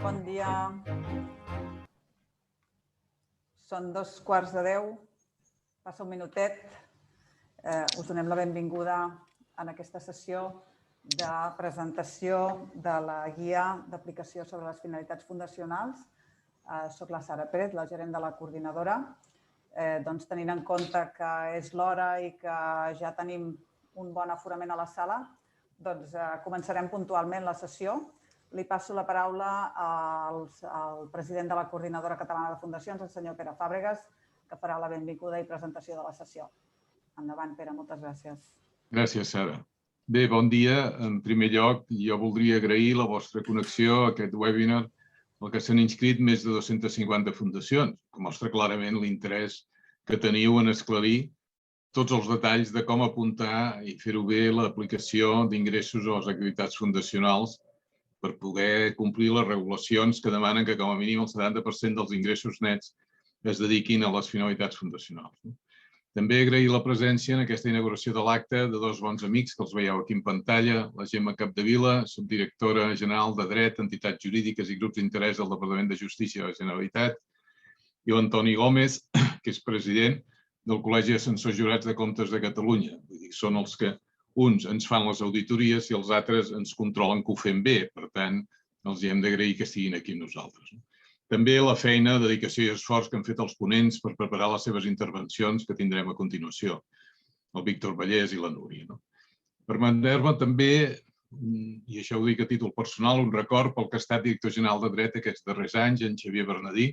Bon dia. Són 9:15, passa un minutet. Us donem la benvinguda en aquesta sessió de presentació de la guia d'aplicació sobre les finalitats fundacionals. Soc la Sara Pérez, la gerent de la coordinadora. Tenint en compte que és l'hora i que ja tenim un bon aforament a la sala, començarem puntualment la sessió. Li passo la paraula al president de la Coordinadora Catalana de Fundacions, el senyor Pere Fàbregas, que farà la benvinguda i presentació de la sessió. Endavant, Pere, moltes gràcies. Gràcies, Sara. Bé, bon dia. En primer lloc, jo voldria agrair la vostra connexió a aquest webinar al que s'han inscrit més de 250 fundacions, que mostra clarament l'interès que teniu en esclarir tots els detalls de com apuntar i fer-ho bé l'aplicació d'ingressos a les activitats fundacionals per poder complir les regulacions que demanen que com a mínim el 70% dels ingressos nets es dediquin a les finalitats fundacionals. També agrair la presència en aquesta inauguració de l'acte de dos bons amics que els veieu aquí en pantalla, la Gemma Capdevila, subdirectora general de Dret, Entitats Jurídiques i Grups d'Interès del Departament de Justícia de la Generalitat, i l'Antoni Gómez, que és president del Col·legi d'Ascensors Jurats de Comptes de Catalunya. Són els que uns ens fan les auditories i els altres ens controlen que ho fem bé. Per tant, els hem d'agrair que estiguin aquí amb nosaltres. També la feina, dedicació i esforç que han fet els ponents per preparar les seves intervencions que tindrem a continuació, el Víctor Vallès i la Núria. Permeteu-me també, i això ho dic a títol personal, un record pel que ha estat director general de Dret aquests darrers anys, en Xavier Bernadí.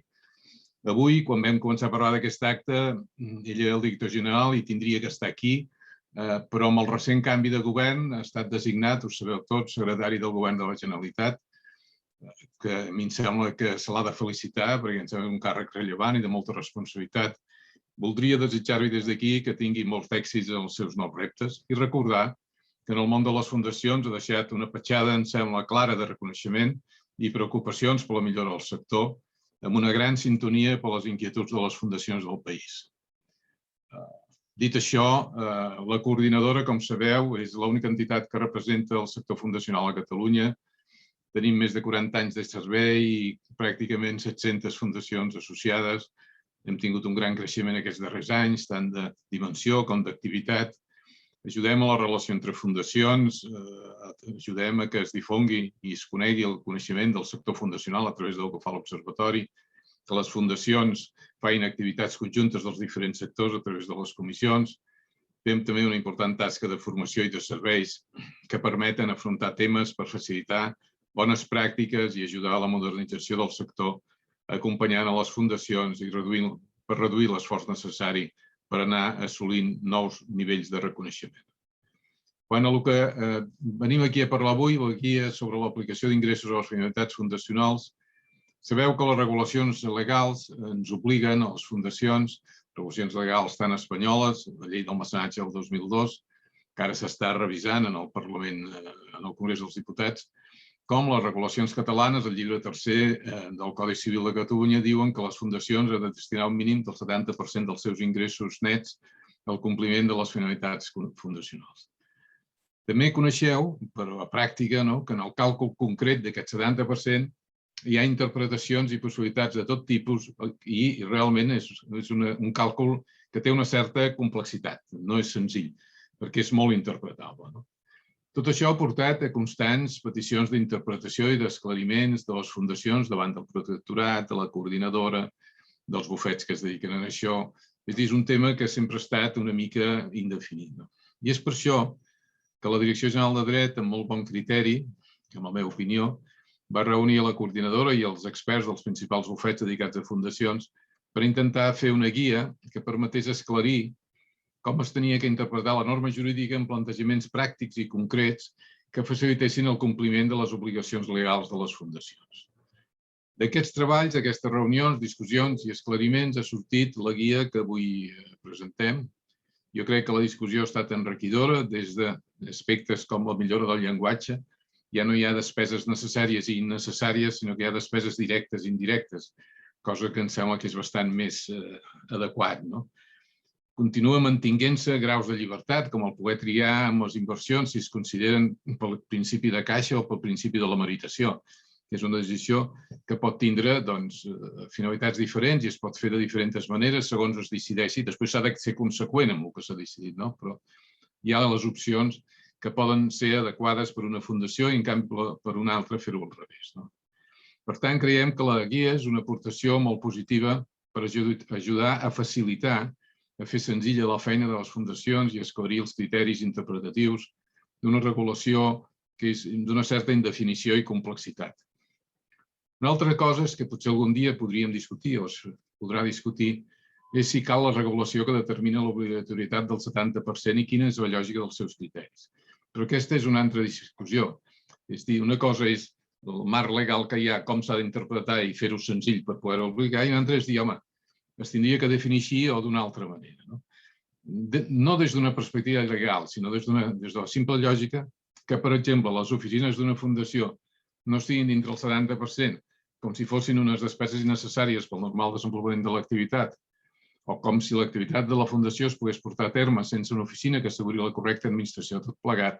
Avui, quan vam començar a parlar d'aquest acte, ell era el director general i tindria que estar aquí, però amb el recent canvi de govern ha estat designat, ho sabeu tots, secretari del govern de la Generalitat, que a mi em sembla que se l'ha de felicitar perquè em sembla un càrrec rellevant i de molta responsabilitat. Voldria desitjar-li des d'aquí que tingui molts èxits en els seus nous reptes i recordar que en el món de les fundacions ha deixat una petjada, em sembla, clara de reconeixement i preocupacions per la millora del sector, amb una gran sintonia per les inquietuds de les fundacions del país. Dit això, la coordinadora, com sabeu, és l'única entitat que representa el sector fundacional a Catalunya. Tenim més de 40 anys de servei i pràcticament 700 fundacions associades. Hem tingut un gran creixement aquests darrers anys, tant de dimensió com d'activitat. Ajudem a la relació entre fundacions, ajudem a que es difongui i es conegui el coneixement del sector fundacional a través del que fa l'Observatori, que les fundacions facin activitats conjuntes dels diferents sectors a través de les comissions. Fem també una important tasca de formació i de serveis que permeten afrontar temes per facilitar bones pràctiques i ajudar a la modernització del sector, acompanyant a les fundacions i per reduir l'esforç necessari per anar assolint nous nivells de reconeixement. Quant al que venim aquí a parlar avui, la guia sobre l'aplicació d'ingressos a les finalitats fundacionals, sabeu que les regulacions legals ens obliguen a les fundacions, regulacions legals tant espanyoles, la llei del mecenatge del 2002, que ara s'està revisant en el Parlament, en el Congrés dels Diputats, com les regulacions catalanes, el llibre tercer del Codi Civil de Catalunya, diuen que les fundacions han de destinar un mínim del 70% dels seus ingressos nets al compliment de les finalitats fundacionals. També coneixeu, per la pràctica, que en el càlcul concret d'aquest 70% hi ha interpretacions i possibilitats de tot tipus i realment és un càlcul que té una certa complexitat. No és senzill, perquè és molt interpretable. Tot això ha portat a constants peticions d'interpretació i d'esclariments de les fundacions davant del protectorat, de la coordinadora, dels bufets que es dediquen a això. És un tema que sempre ha estat una mica indefinit. I és per això que la Direcció General de Dret, amb molt bon criteri, en la meva opinió, va reunir a la coordinadora i els experts dels principals bufets dedicats a fundacions per intentar fer una guia que permetés esclarir com es tenia que interpretar la norma jurídica en plantejaments pràctics i concrets que facilitessin el compliment de les obligacions legals de les fundacions. D'aquests treballs, aquestes reunions, discussions i esclariments ha sortit la guia que avui presentem. Jo crec que la discussió ha estat enriquidora des d'aspectes com la millora del llenguatge. Ja no hi ha despeses necessàries i innecessàries, sinó que hi ha despeses directes i indirectes, cosa que em sembla que és bastant més adequat. Continua mantinguent-se graus de llibertat, com el poder triar amb les inversions si es consideren pel principi de caixa o pel principi de la meritació, És una decisió que pot tindre finalitats diferents i es pot fer de diferents maneres segons es decideixi. Després s'ha de ser conseqüent amb el que s'ha decidit, però hi ha les opcions que poden ser adequades per una fundació i, en canvi, per una altra fer-ho al revés. Per tant, creiem que la guia és una aportació molt positiva per ajudar a facilitar, a fer senzilla la feina de les fundacions i esclarir els criteris interpretatius d'una regulació que és d'una certa indefinició i complexitat. Una altra cosa és que potser algun dia podríem discutir o es podrà discutir és si cal la regulació que determina l'obligatorietat del 70% i quina és la lògica dels seus criteris. Però aquesta és una altra discussió. És a dir, una cosa és el marc legal que hi ha, com s'ha d'interpretar i fer-ho senzill per poder-ho aplicar, i una altra és dir, home, es tindria que definir així o d'una altra manera. No des d'una perspectiva legal, sinó des de la simple lògica que, per exemple, les oficines d'una fundació no estiguin dintre el 70%, com si fossin unes despeses innecessàries pel normal desenvolupament de l'activitat, o com si l'activitat de la fundació es pogués portar a terme sense una oficina que asseguri la correcta administració tot plegat,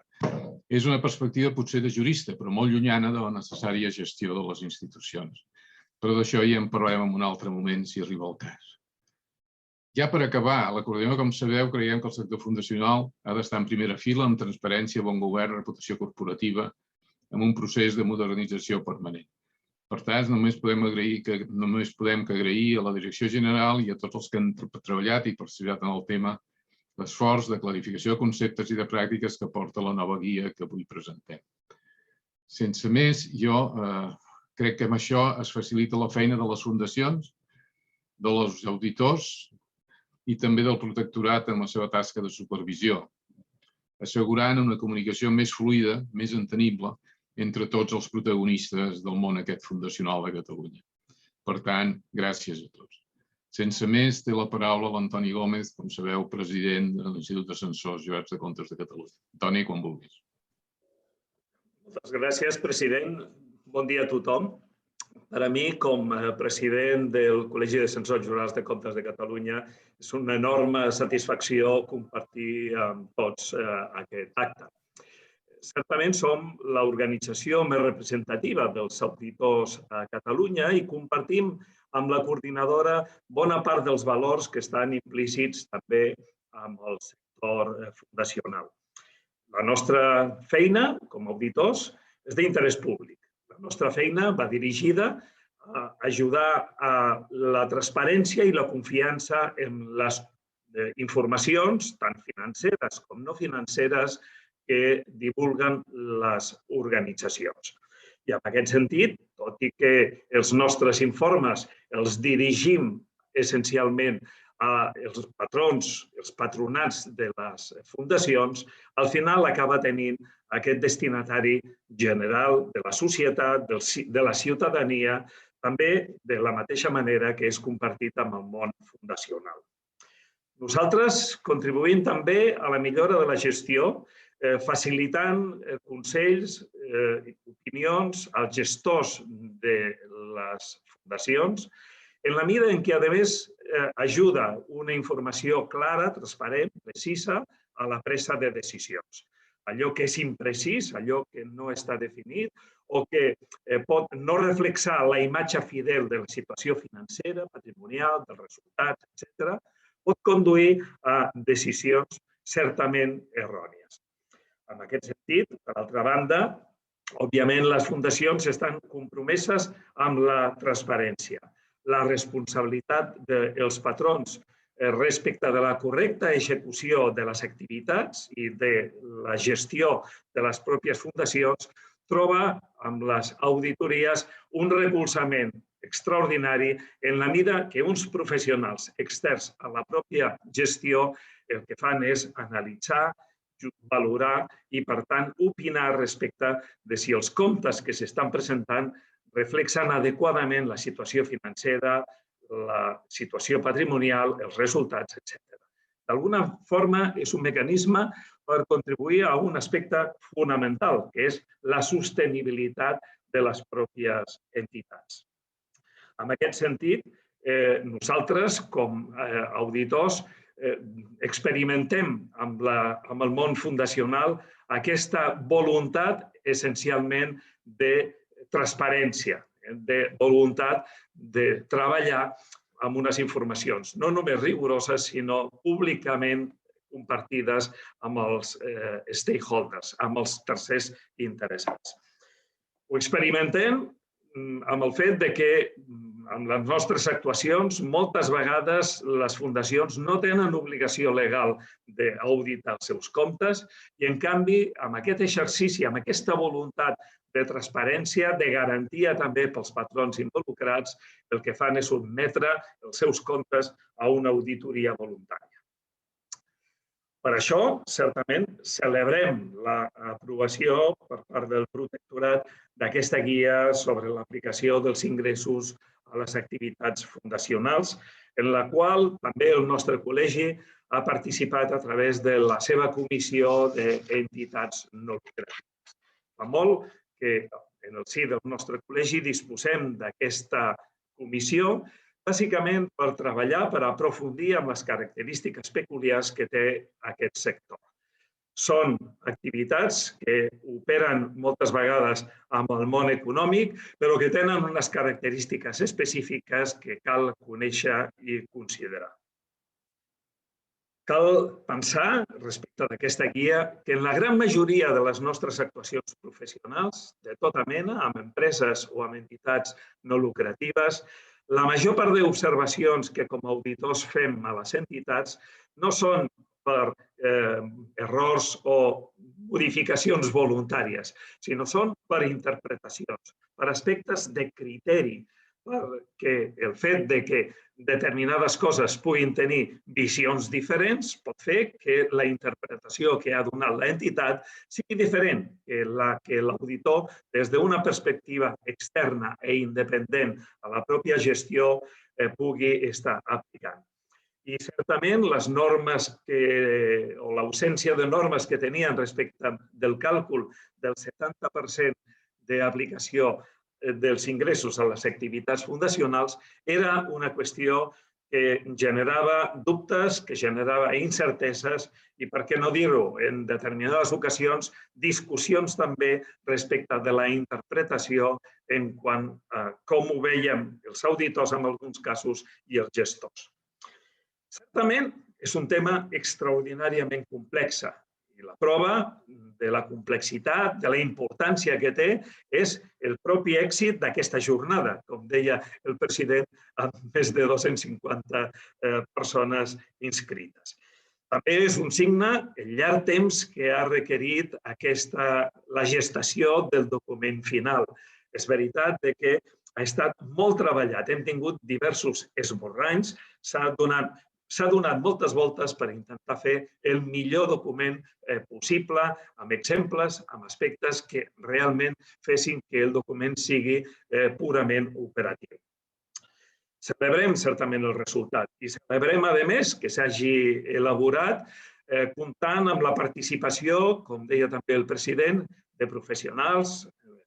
és una perspectiva potser de jurista, però molt llunyana de la necessària gestió de les institucions. Però d'això ja en parlarem en un altre moment, si arriba el cas. Ja per acabar, a la coordinació, com sabeu, creiem que el sector fundacional ha d'estar en primera fila amb transparència, bon govern, reputació corporativa, amb un procés de modernització permanent. Per tant, només podem agrair a la Direcció General i a tots els que han treballat i participat en el tema l'esforç de clarificació de conceptes i de pràctiques que porta la nova guia que avui presentem. Sense més, jo crec que amb això es facilita la feina de les fundacions, dels auditors i també del protectorat en la seva tasca de supervisió, assegurant una comunicació més fluida, més entenible, entre tots els protagonistes del món aquest fundacional de Catalunya. Per tant, gràcies a tots. Sense més, té la paraula l'Antoni Gómez, com sabeu, president de l'Institut d'Assessors Jubilats de Comptes de Catalunya. Antoni, quan vulguis. Moltes gràcies, president. Bon dia a tothom. Per a mi, com a president del Col·legi d'Assessors Jubilats de Comptes de Catalunya, és una enorme satisfacció compartir amb tots aquest acte. Certament som l'organització més representativa dels auditors a Catalunya i compartim amb la coordinadora bona part dels valors que estan implícits també amb el sector fundacional. La nostra feina com a auditors és d'interès públic. La nostra feina va dirigida a ajudar a la transparència i la confiança en les informacions, tant financeres com no financeres, que divulguen les organitzacions. I en aquest sentit, tot i que els nostres informes els dirigim essencialment als patrons, els patronats de les fundacions, al final acaba tenint aquest destinatari general de la societat, de la ciutadania, també de la mateixa manera que és compartit amb el món fundacional. Nosaltres contribuïm també a la millora de la gestió, facilitant consells i opinions als gestors de les fundacions, en la mida en què, a més, ajuda una informació clara, transparent, precisa a la presa de decisions. Allò que és imprecís, allò que no està definit o que pot no reflexar la imatge fidel de la situació financera, patrimonial, dels resultats, etc., pot conduir a decisions certament errònies. En aquest sentit, per altra banda, òbviament les fundacions estan compromeses amb la transparència, la responsabilitat dels patrons respecte de la correcta execució de les activitats i de la gestió de les pròpies fundacions troba amb les auditories un recolzament extraordinari en la mida que uns professionals externs a la pròpia gestió el que fan és analitzar, valorar i, per tant, opinar respecte de si els comptes que s'estan presentant reflexen adequadament la situació financera, la situació patrimonial, els resultats, etc. D'alguna forma, és un mecanisme per contribuir a un aspecte fonamental, que és la sostenibilitat de les pròpies entitats. En aquest sentit, nosaltres, com a auditors, experimentem amb el món fundacional aquesta voluntat essencialment de transparència, de voluntat de treballar amb unes informacions no només rigoroses, sinó públicament compartides amb els stakeholders, amb els tercers interessats. Ho experimentem amb el fet que amb les nostres actuacions moltes vegades les fundacions no tenen obligació legal d'auditar els seus comptes i, en canvi, amb aquest exercici, amb aquesta voluntat de transparència, de garantia també pels patrons involucrats, el que fan és sotmetre els seus comptes a una auditoria voluntària. Per això, certament, celebrem l'aprovació per part del Protectorat d'aquesta guia sobre l'aplicació dels ingressos a les activitats fundacionals, en la qual també el nostre col·legi ha participat a través de la seva comissió d'entitats no lucratives. Fa molt que en el si del nostre col·legi disposem d'aquesta comissió, bàsicament per treballar, per aprofundir en les característiques peculiars que té aquest sector. Són activitats que operen moltes vegades amb el món econòmic, però que tenen unes característiques específiques que cal conèixer i considerar. Cal pensar, respecte d'aquesta guia, que en la gran majoria de les nostres actuacions professionals, de tota mena, amb empreses o amb entitats no lucratives, la major part d'observacions que com a auditors fem a les entitats no són per errors o modificacions voluntàries, sinó són per interpretacions, per aspectes de criteri, perquè el fet que determinades coses puguin tenir visions diferents pot fer que la interpretació que ha donat l'entitat sigui diferent que la que l'auditor, des d'una perspectiva externa i independent a la pròpia gestió, pugui estar aplicant. I certament les normes o l'ausència de normes que tenien respecte del càlcul del 70% d'aplicació dels ingressos a les activitats fundacionals era una qüestió que generava dubtes, que generava incerteses i, per què no dir-ho, en determinades ocasions, discussions també respecte de la interpretació en quant a com ho veiem els auditors en alguns casos i els gestors. Certament és un tema extraordinàriament complex i la prova de la complexitat, de la importància que té, és el propi èxit d'aquesta jornada, com deia el president, amb més de 250 persones inscrites. També és un signe el llarg temps que ha requerit la gestació del document final. És veritat que ha estat molt treballat, hem tingut diversos esborranys, s'ha donat moltes voltes per intentar fer el millor document possible, amb exemples, amb aspectes que realment fessin que el document sigui purament operatiu. Celebrem certament el resultat i celebrem, a més, que s'hagi elaborat comptant amb la participació, com deia també el president, de professionals.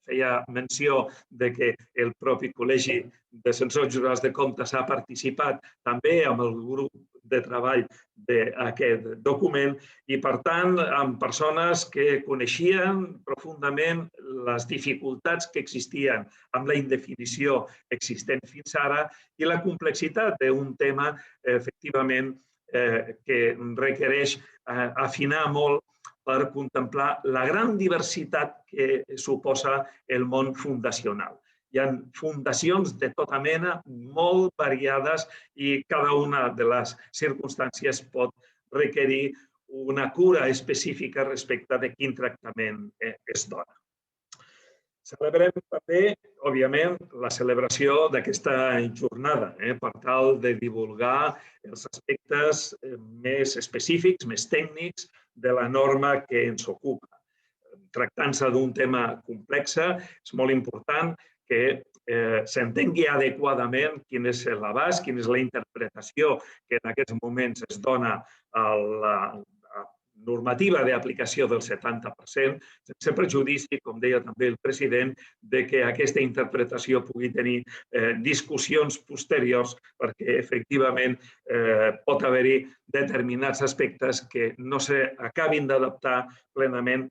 Feia menció que el propi Col·legi de Censors Jurats de Comptes ha participat també amb el grup de treball d'aquest document i, per tant, amb persones que coneixien profundament les dificultats que existien amb la indefinició existent fins ara i la complexitat d'un tema, efectivament, que requereix afinar molt per contemplar la gran diversitat que suposa el món fundacional. Hi ha fundacions de tota mena, molt variades, i cada una de les circumstàncies pot requerir una cura específica respecte de quin tractament es dona. Celebrem també, òbviament, la celebració d'aquesta jornada per tal de divulgar els aspectes més específics, més tècnics de la norma que ens ocupa. Tractant-se d'un tema complex, és molt important que s'entengui adequadament quin és l'abast, quina és la interpretació que en aquests moments es dona a la normativa d'aplicació del 70%, sense perjudici, com deia també el president, que aquesta interpretació pugui tenir discussions posteriors perquè efectivament pot haver-hi determinats aspectes que no s'acabin d'adaptar plenament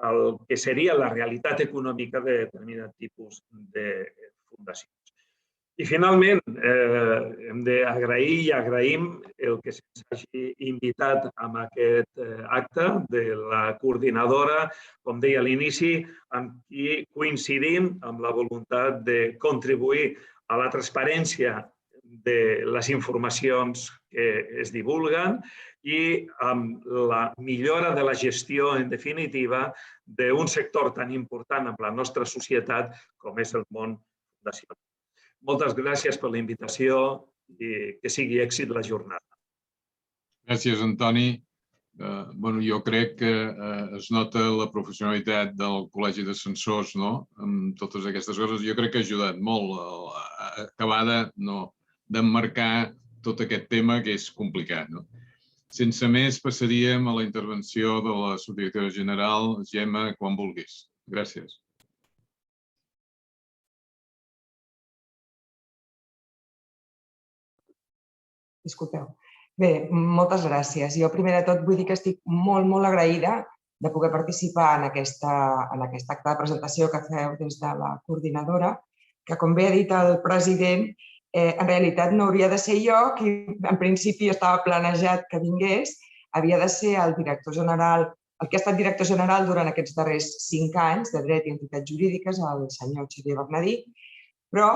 el que seria la realitat econòmica de determinat tipus de fundacions. I finalment, hem d'agrair i agraïm el que se'ns hagi invitat a aquest acte de la coordinadora, com deia a l'inici, amb qui coincidim amb la voluntat de contribuir a la transparència de les informacions que es divulguen i amb la millora de la gestió, en definitiva, d'un sector tan important en la nostra societat com és el món fundacional. Moltes gràcies per la invitació i que sigui èxit la jornada. Gràcies, Antoni. Jo crec que es nota la professionalitat del Col·legi de Censors amb totes aquestes coses. Jo crec que ha ajudat molt a acabar d'emmarcar tot aquest tema que és complicat. Sense més, passaríem a la intervenció de la subdirectora general, Gemma, quan vulguis. Gràcies. Disculpeu. Bé, moltes gràcies. Jo, primer de tot, vull dir que estic molt, molt agraïda de poder participar en aquest acte de presentació que feu des de la coordinadora, que, com bé ha dit el president, en realitat no hauria de ser jo, qui en principi estava planejat que vingués, havia de ser el director general, el que ha estat director general durant aquests darrers 5 anys de Dret i Entitats Jurídiques, el senyor Xavier Bernadí, però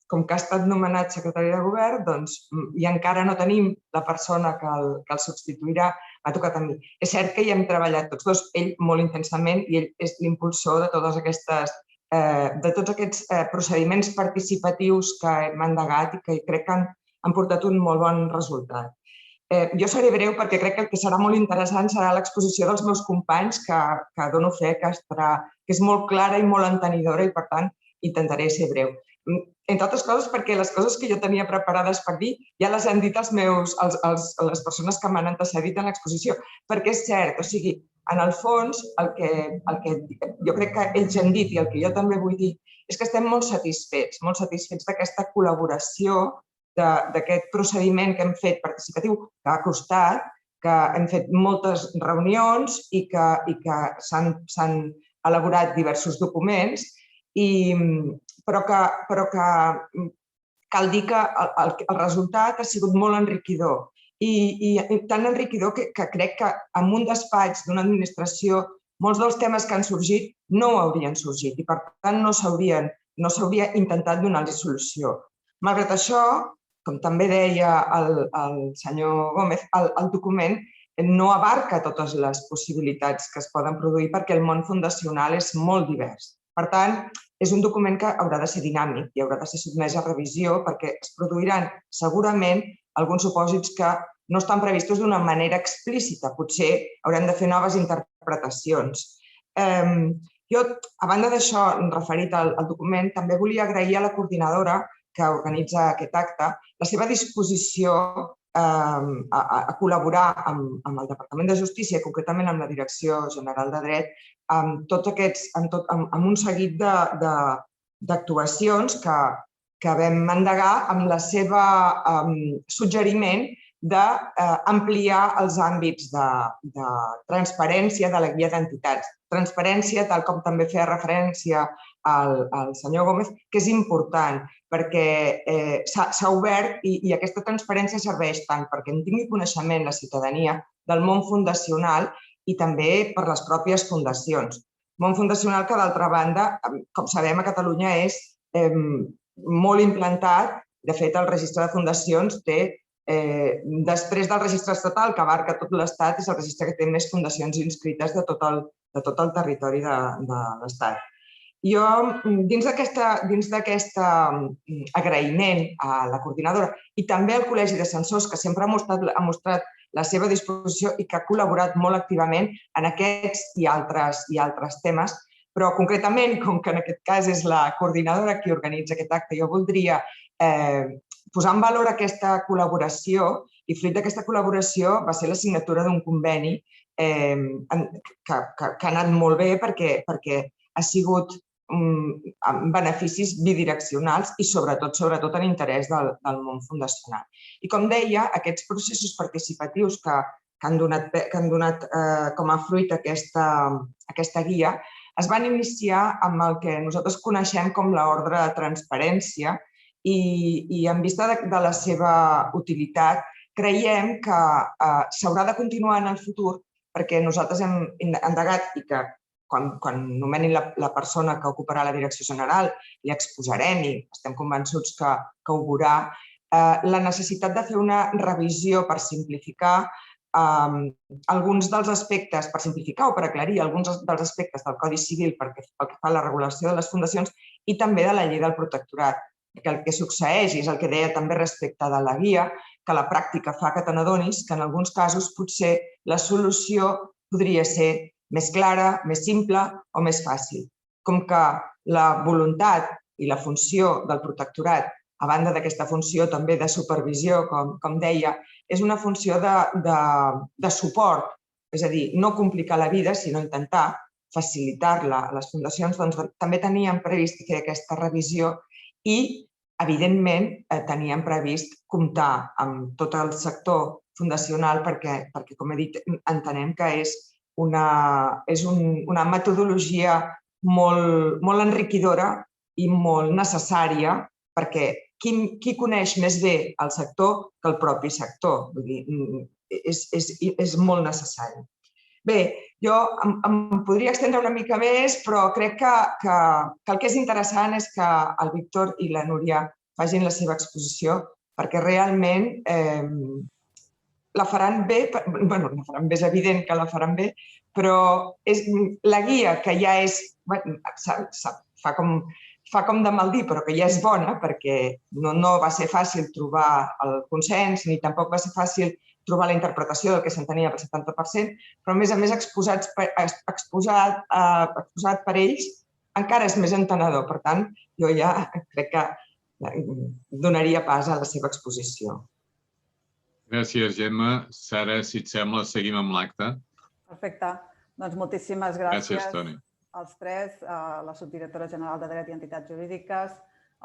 com que ha estat nomenat secretari de govern i encara no tenim la persona que el substituirà, m'ha tocat a mi. És cert que hi hem treballat tots dos, ell molt intensament, i ell és l'impulsor de tots aquests procediments participatius que hem endegat i que crec que han portat un molt bon resultat. Jo seré breu perquè crec que el que serà molt interessant serà l'exposició dels meus companys, que dono fe que és molt clara i molt entenidora i, per tant, intentaré ser breu. Entre altres coses perquè les coses que jo tenia preparades per dir ja les han dit les persones que m'han antecedit en l'exposició, perquè és cert, o sigui, en el fons, el que jo crec que ells han dit i el que jo també vull dir és que estem molt satisfets d'aquesta col·laboració, d'aquest procediment que hem fet participatiu, que ha costat, que hem fet moltes reunions i que s'han elaborat diversos documents, però que cal dir que el resultat ha sigut molt enriquidor. I tan enriquidor que crec que en un despatx d'una administració molts dels temes que han sorgit no haurien sorgit i, per tant, no s'hauria intentat donar-los solució. Malgrat això, com també deia el senyor Gómez, el document no abarca totes les possibilitats que es poden produir perquè el món fundacional és molt divers. Per tant, és un document que haurà de ser dinàmic i haurà de ser sotmès a revisió perquè es produiran segurament alguns supòsits que no estan previstos d'una manera explícita. Potser haurem de fer noves interpretacions. Jo, a banda d'això, referit al document, també volia agrair a la coordinadora que organitza aquest acte la seva disposició a col·laborar amb el Departament de Justícia, concretament amb la Direcció General de Dret, amb un seguit d'actuacions que vam endegar amb el seu suggeriment d'ampliar els àmbits de transparència de la guia d'entitats. Transparència, tal com també feia referència el senyor Gómez, que és important perquè s'ha obert i aquesta transparència serveix tant perquè en tingui coneixement la ciutadania del món fundacional i també per les pròpies fundacions. Món fundacional que, d'altra banda, com sabem, a Catalunya és molt implantat. De fet, el registre de fundacions té, després del registre estatal, que abarca tot l'Estat, és el registre que té més fundacions inscrites de tot el territori de l'Estat. Jo, dins d'aquest agraïment a la coordinadora i també al Col·legi de Censors, que sempre ha mostrat la seva disposició i que ha col·laborat molt activament en aquests i altres temes, però concretament, com que en aquest cas és la coordinadora qui organitza aquest acte, jo voldria posar en valor aquesta col·laboració i fruit d'aquesta col·laboració va ser la signatura d'un conveni que ha anat molt bé perquè ha sigut amb beneficis bidireccionals i sobretot en interès del món fundacional. I com deia, aquests processos participatius que que han donat com a fruit aquesta guia, es van iniciar amb el que nosaltres coneixem com l'ordre de transparència i en vista de la seva utilitat creiem que s'haurà de continuar en el futur perquè nosaltres hem endegat i que quan nomenin la persona que ocuparà la direcció general li exposarem i estem convençuts que ho veurà, la necessitat de fer una revisió per simplificar alguns dels aspectes, per simplificar o per aclarir alguns dels aspectes del Codi Civil pel que fa a la regulació de les fundacions i també de la llei del protectorat. Perquè el que succeeix, i és el que deia també respecte de la guia, que la pràctica fa que te n'adonis que en alguns casos potser la solució podria ser més clara, més simple o més fàcil. Com que la voluntat i la funció del protectorat, a banda d'aquesta funció també de supervisió, com deia, és una funció de suport, és a dir, no complicar la vida, sinó intentar facilitar-la a les fundacions, doncs també teníem previst fer aquesta revisió i, evidentment, teníem previst comptar amb tot el sector fundacional perquè, com he dit, entenem que és una metodologia molt enriquidora i molt necessària perquè qui coneix més bé el sector que el propi sector. Vull dir, és molt necessari. Bé, jo em podria extendre una mica més, però crec que el que és interessant és que el Víctor i la Núria facin la seva exposició perquè realment la faran bé, bé, és evident que la faran bé, però la guia que ja és, fa com de mal dir, però que ja és bona, perquè no va ser fàcil trobar el consens, ni tampoc va ser fàcil trobar la interpretació del que s'entenia pel 70%, però a més exposat per ells encara és més entenedor. Per tant, jo ja crec que donaria pas a la seva exposició. Gràcies, Gemma. Sara, si et sembla, seguim amb l'acte. Perfecte. Doncs moltíssimes gràcies. Gràcies, Toni. Els tres, la subdirectora general de Dret i Entitats Jurídiques,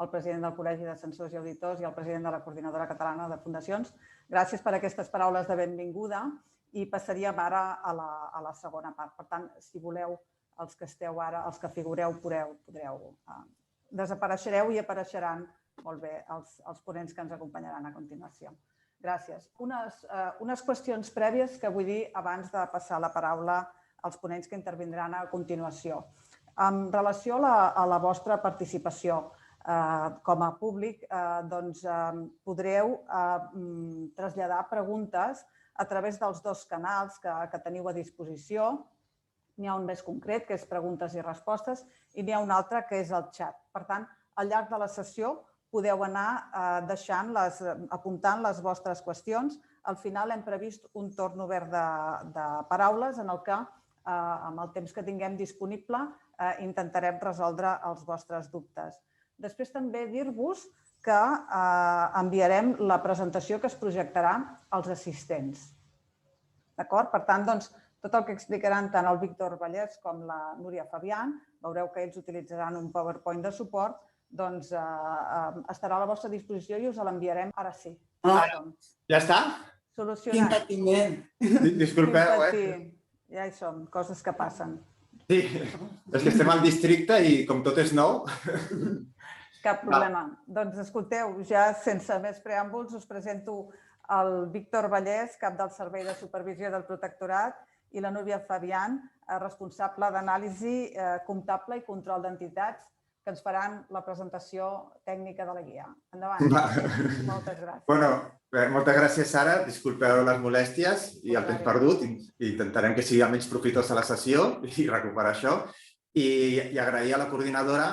el president del Col·legi de Censors i Auditors i el president de la Coordinadora Catalana de Fundacions. Gràcies per aquestes paraules de benvinguda i passaríem ara a la segona part. Per tant, si voleu, els que esteu ara, els que figureu, podreu desapareixereu i apareixeran molt bé els ponents que ens acompanyaran a continuació. Gràcies. Unes qüestions prèvies que vull dir abans de passar la paraula als ponents que intervindran a continuació. En relació a la vostra participació com a públic, doncs podreu traslladar preguntes a través dels dos canals que teniu a disposició. N'hi ha un més concret, que és preguntes i respostes, i n'hi ha un altre, que és el xat. Per tant, al llarg de la sessió podeu anar apuntant les vostres qüestions. Al final hem previst un torn obert de paraules en el que, amb el temps que tinguem disponible, intentarem resoldre els vostres dubtes. Després també dir-vos que enviarem la presentació que es projectarà als assistents. D'acord? Per tant, tot el que explicaran tant el Víctor Vallès com la Núria Fabián, veureu que ells utilitzaran un PowerPoint de suport, doncs estarà a la vostra disposició i us l'enviarem ara sí. Ja està? Solucionat. Quin patiment. Disculpeu, Ja hi som, coses que passen. Sí, és que estem al districte i com tot és nou... Cap problema. Doncs escolteu, ja sense més preàmbuls us presento el Víctor Vallès, cap del Servei de Supervisió del Protectorat, i la Núria Fabián, responsable d'anàlisi comptable i control d'entitats, que ens faran la presentació tècnica de la guia. Endavant. Moltes gràcies. Bueno, moltes gràcies, Sara. Disculpeu les molèsties i el temps perdut. Intentarem que sigui almenys profitosa la sessió i recuperar això. I agrair a la coordinadora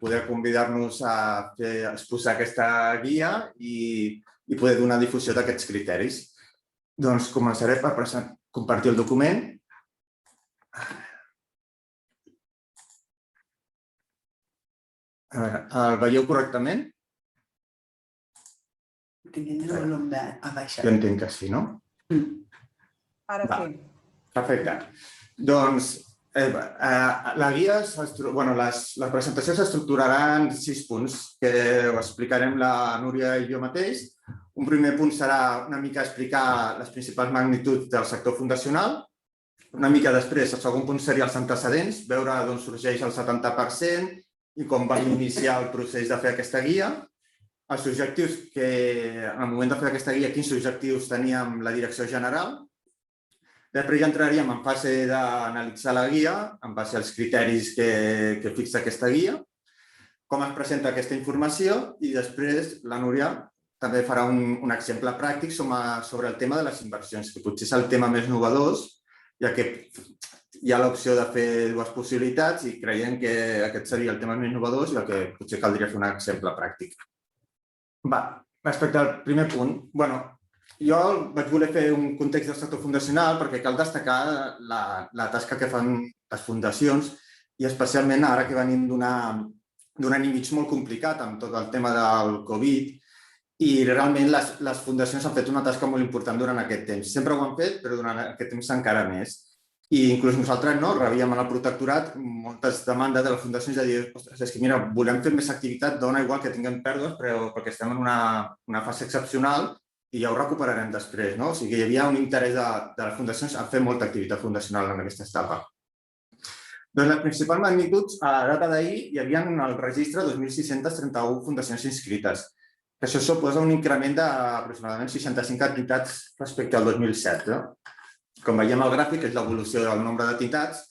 poder convidar-nos a exposar aquesta guia i poder donar difusió d'aquests criteris. Doncs començaré per compartir el document. A veure, el veieu correctament? Jo entenc que sí, no? Ara sí. Perfecte. Doncs la guia, la presentació s'estructurarà en 6 punts que ho explicarem la Núria i jo mateix. Un primer punt serà una mica explicar les principals magnituds del sector fundacional. Una mica després, el segon punt seria els antecedents, veure d'on sorgeix el 70% i com vam iniciar el procés de fer aquesta guia. Els objectius que, en el moment de fer aquesta guia, quins objectius teníem la direcció general. Després ja entraríem en fase d'analitzar la guia, en base als criteris que fixa aquesta guia, com es presenta aquesta informació i després la Núria també farà un exemple pràctic sobre el tema de les inversions, que potser és el tema més novedós, ja que hi ha l'opció de fer dues possibilitats i creiem que aquest seria el tema més novedós i el que potser caldria fer un exemple pràctic. Respecte al primer punt, jo vaig voler fer un context del sector fundacional perquè cal destacar la tasca que fan les fundacions i especialment ara que venim d'un any i mig molt complicat amb tot el tema del Covid i realment les fundacions han fet una tasca molt important durant aquest temps. Sempre ho han fet, però durant aquest temps encara més. I inclús nosaltres rebíem en el protectorat moltes demandes de les fundacions de dir és que mira, volem fer més activitat, dona igual que tinguem pèrdues, però perquè estem en una fase excepcional i ja ho recuperarem després. O sigui que hi havia un interès de les fundacions a fer molta activitat fundacional en aquesta etapa. Doncs les principals magnituds, a la data d'ahir, hi havia en el registre 2.631 fundacions inscrites. Això suposa un increment d'aproximadament 65 entitats respecte al 2007. Com veiem al gràfic, és l'evolució del nombre d'entitats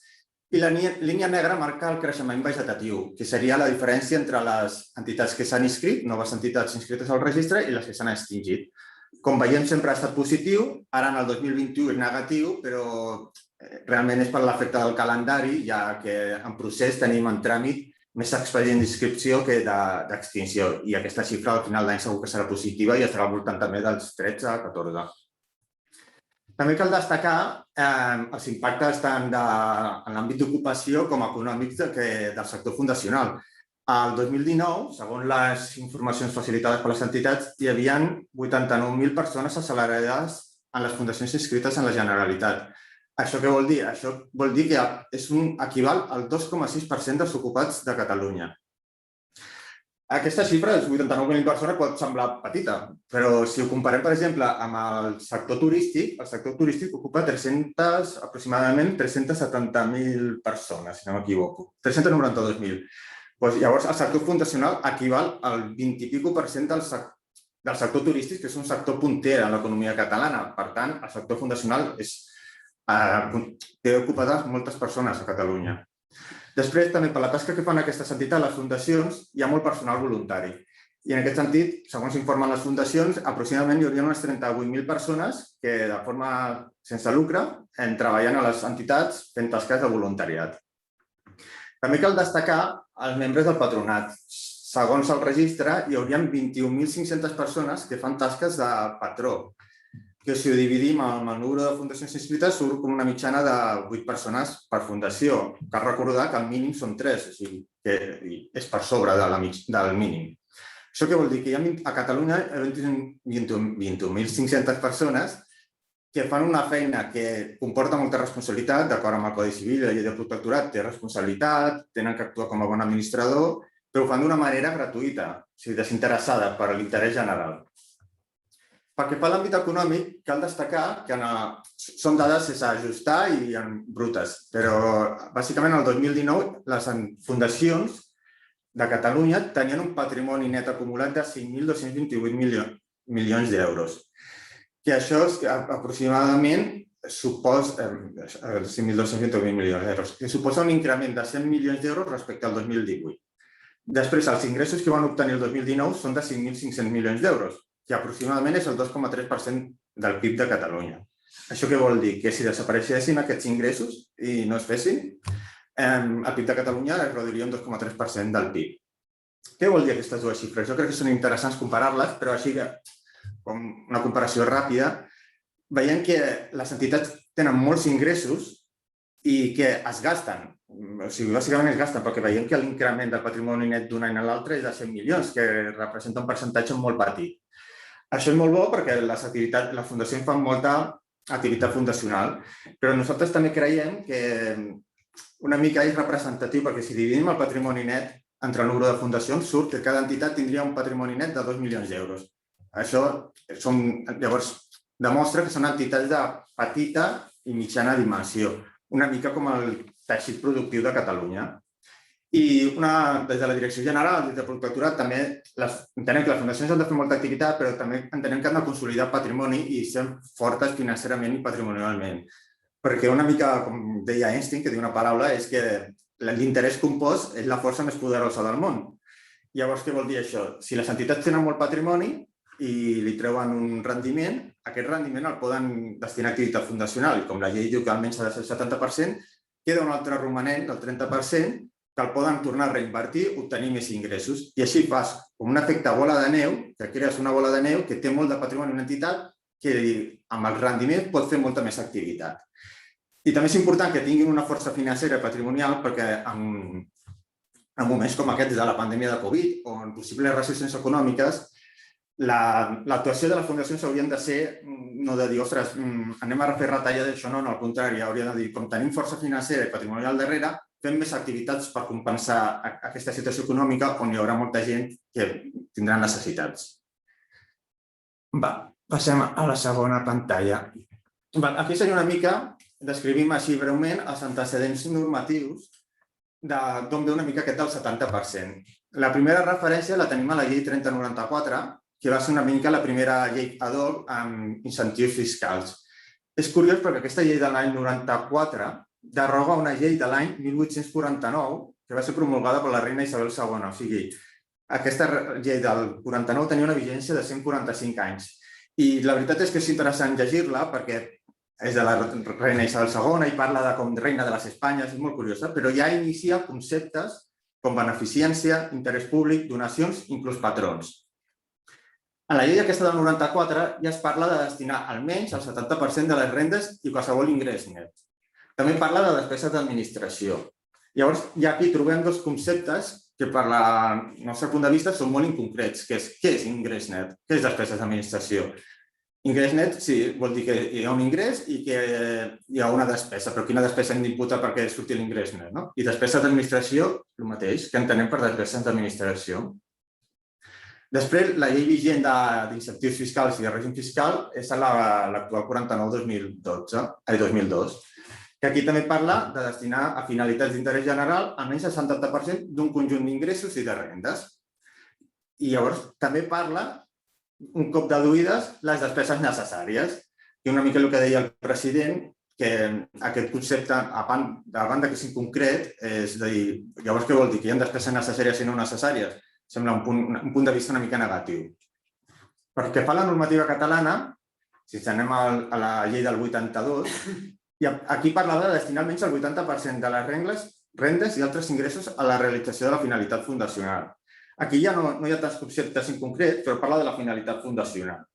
i la línia negra marca el creixement vegetatiu, que seria la diferència entre les entitats que s'han inscrit, noves entitats inscrites al registre, i les que s'han extingit. Com veiem, sempre ha estat positiu, ara en el 2021 és negatiu, però realment és per l'efecte del calendari, ja que en procés tenim en tràmit més expedient d'inscripció que d'extinció, i aquesta xifra al final d'any segur que serà positiva i estarà al voltant també dels 13 a 14. També cal destacar els impactes tant en l'àmbit d'ocupació com econòmics del sector fundacional. El 2019, segons les informacions facilitades per les entitats, hi havia 89.000 persones assalariades en les fundacions inscrites en la Generalitat. Això què vol dir? Això vol dir que equival al 2,6% dels ocupats de Catalunya. Aquesta xifra, els 89.000 persones, pot semblar petita, però si ho comparem, per exemple, amb el sector turístic ocupa aproximadament 370.000 persones, si no m'equivoco, 392.000. Llavors, el sector fundacional equival al 20 i escaig % del sector turístic, que és un sector punter en l'economia catalana. Per tant, el sector fundacional té ocupades moltes persones a Catalunya. Després, també per la tasca que fan aquestes entitats, les fundacions, hi ha molt personal voluntari. I en aquest sentit, segons informen les fundacions, aproximadament hi hauria unes 38.000 persones que de forma sense lucre treballen a les entitats fent tasques de voluntariat. També cal destacar els membres del patronat. Segons el registre, hi hauria 21.500 persones que fan tasques de patró, que si ho dividim amb el número de fundacions inscrites surt com una mitjana de 8 persones per fundació. Cal recordar que el mínim són 3, o sigui que és per sobre del mínim. Això què vol dir? Que a Catalunya hi ha 21.500 persones que fan una feina que comporta molta responsabilitat, d'acord amb el Codi Civil i la llei de protectorat, té responsabilitat, tenen que actuar com a bon administrador, però ho fan d'una manera gratuïta, o sigui, desinteressada per l'interès general. Pel que fa a l'àmbit econòmic, cal destacar que són dades sense ajustar i brutes, però bàsicament el 2019 les fundacions de Catalunya tenien un patrimoni net acumulat de 5.228 milions d'euros, que això aproximadament suposa 5.228 milions d'euros, que suposa un increment de 100 milions d'euros respecte al 2018. Després, els ingressos que van obtenir el 2019 són de 5.500 milions d'euros, que aproximadament és el 2,3% del PIB de Catalunya. Això què vol dir? Que si desapareixessin aquests ingressos i no es fessin, el PIB de Catalunya es reduiria un 2,3% del PIB. Què vol dir aquestes dues xifres? Jo crec que són interessants comparar-les, però així com una comparació ràpida, veiem que les entitats tenen molts ingressos i que es gasten. O sigui, bàsicament es gasten perquè veiem que l'increment del patrimoni net d'un any a l'altre és de 100 milions, que representa un percentatge molt petit. Això és molt bo perquè les fundacions fan molta activitat fundacional, però nosaltres també creiem que una mica és representatiu perquè si dividim el patrimoni net entre el número de fundacions surt que cada entitat tindria un patrimoni net de 2 milions d'euros. Això llavors demostra que són entitats de petita i mitjana dimensió, una mica com el teixit productiu de Catalunya. I des de la Direcció General, des del Protectorat, també entenem que les fundacions han de fer molta activitat, però també entenem que han de consolidar patrimoni i ser fortes financerament i patrimonialment. Perquè una mica, com deia Einstein, que diu una paraula, és que l'interès compost és la força més poderosa del món. Llavors, què vol dir això? Si les entitats tenen molt patrimoni i li treuen un rendiment, aquest rendiment el poden destinar a activitat fundacional. I com la llei diu que almenys ha de ser el 70%, queda un altre romanent del 30% que el poden tornar a reinvertir, obtenir més ingressos. I així fas com un efecte bola de neu, que crees una bola de neu que té molt de patrimoni en una entitat que amb el rendiment pot fer molta més activitat. I també és important que tinguin una força financera i patrimonial perquè en moments com aquests de la pandèmia de Covid o en possibles recessions econòmiques, l'actuació de les fundacions haurien de ser no de dir, ostres, anem a fer retallades d'això, no, al contrari, hauria de dir, com tenim força financera i patrimonial darrere, fem més activitats per compensar aquesta situació econòmica on hi haurà molta gent que tindrà necessitats. Passem a la segona pantalla. Aquí seria una mica, descrivim així breument els antecedents normatius d'on ve una mica aquest del 70%. La primera referència la tenim a la llei 3094, que va ser una mica la primera llei ad hoc amb incentius fiscals. És curiós perquè aquesta llei de l'any 94 deroga una llei de l'any 1849 que va ser promulgada per la reina Isabel II. O sigui, aquesta llei del 49 tenia una vigència de 145 anys. I la veritat és que és interessant llegir-la perquè és de la reina Isabel II i parla de com reina de les Espanyes, és molt curiosa, però ja inicia conceptes com beneficència, interès públic, donacions, inclús patrons. En la llei aquesta del 94 ja es parla de destinar almenys el 70% de les rendes i qualsevol ingrés net. També parla de despeses d'administració. Llavors, ja aquí trobem dos conceptes que per el nostre punt de vista són molt inconcrets, que és què és ingrés net, què és despeses d'administració. Ingrés net, sí, vol dir que hi ha un ingrés i que hi ha una despesa, però quina despesa hem d'imputar perquè surti l'ingrés net, no? I despeses d'administració, el mateix, que entenem per despeses d'administració. Després, la llei vigent d'incentius fiscals i de règim fiscal és l'actual 49-2002, que aquí també parla de destinar a finalitats d'interès general almenys el 70% d'un conjunt d'ingressos i de rendes. I llavors també parla, un cop deduïdes, les despeses necessàries, que una mica el que deia el president, que aquest concepte, a banda que és inconcret, és a dir, llavors què vol dir? Que hi ha despeses necessàries i no necessàries? Sembla un punt de vista una mica negatiu. Perquè fa la normativa catalana, si ens anem a la llei del 82, i aquí parlava de destinar almenys el 80% de les rendes i altres ingressos a la realització de la finalitat fundacional. Aquí ja no hi ha tants conceptes inconcrets, però parla de la finalitat fundacional.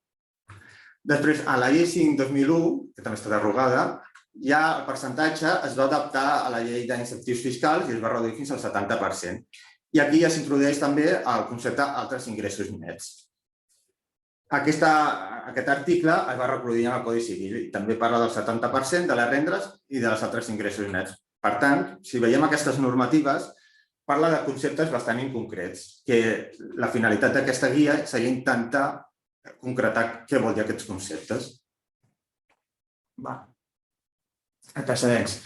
Després, a la llei 5/2001, que també està derogada, ja el percentatge es va adaptar a la llei d'incentius fiscals i es va reduir fins al 70%. I aquí ja s'introdueix també el concepte altres ingressos nets. Aquest article es va reproduir en el Codi Civil i també parla del 70% de les rendes i dels altres ingressos nets. Per tant, si veiem aquestes normatives, parla de conceptes bastant inconcrets, que la finalitat d'aquesta guia seria intentar concretar què vol dir aquests conceptes. Antecedents.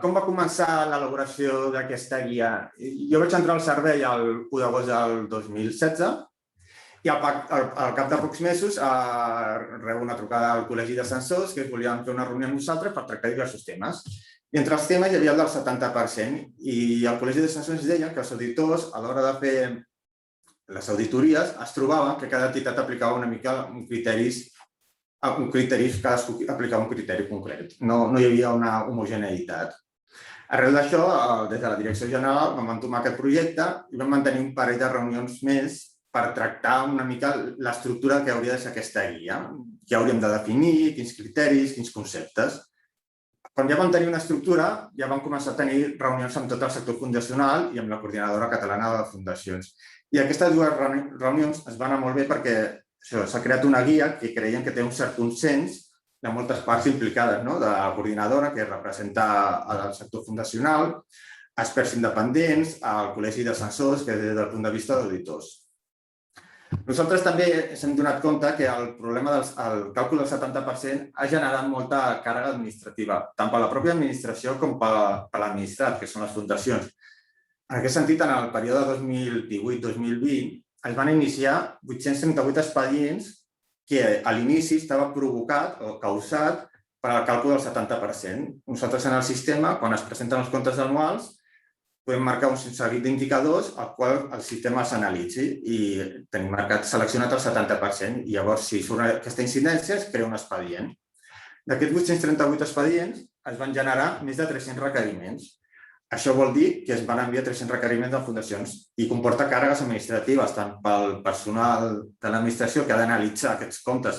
Com va començar l'elaboració d'aquesta guia? Jo vaig entrar al servei el 1 d'agost del 2016 i al cap de pocs mesos rebo una trucada al Col·legi de Censors que volien fer una reunió amb nosaltres per tractar diversos temes. I entre els temes hi havia el del 70% i el Col·legi de Censors deia que els auditors, a l'hora de fer les auditories, es trobaven que cada entitat aplicava una mica un criteri, cadascú aplicava un criteri concret. No hi havia una homogeneïtat. Arrel d'això, des de la Direcció General vam entomar aquest projecte i vam mantenir un parell de reunions més per tractar una mica l'estructura que hauria de ser aquesta guia. Què hauríem de definir, quins criteris, quins conceptes. Quan ja vam tenir una estructura, ja vam començar a tenir reunions amb tot el sector fundacional i amb la Coordinadora Catalana de Fundacions. I aquestes dues reunions es van anar molt bé perquè s'ha creat una guia que creiem que té un cert consens de moltes parts implicades, de la coordinadora, que representa el sector fundacional, experts independents, el Col·legi de Censors, que és des del punt de vista d'auditors. Nosaltres també ens hem donat compte que el problema del càlcul del 70% ha generat molta càrrega administrativa, tant per la pròpia administració com per l'administrat, que són les fundacions. En aquest sentit, en el període 2018-2020 es van iniciar 838 expedients que a l'inici estava provocat o causat per al càlcul del 70%. Nosaltres en el sistema, quan es presenten els comptes anuals, podem marcar un seguit d'indicadors al qual el sistema s'analitzi i tenim marcat seleccionat el 70%. I llavors, si surt aquesta incidència, es crea un expedient. D'aquests 838 expedients es van generar més de 300 requeriments. Això vol dir que es van enviar 300 requeriments de fundacions i comporta càrregues administratives tant pel personal de l'administració que ha d'analitzar aquests comptes,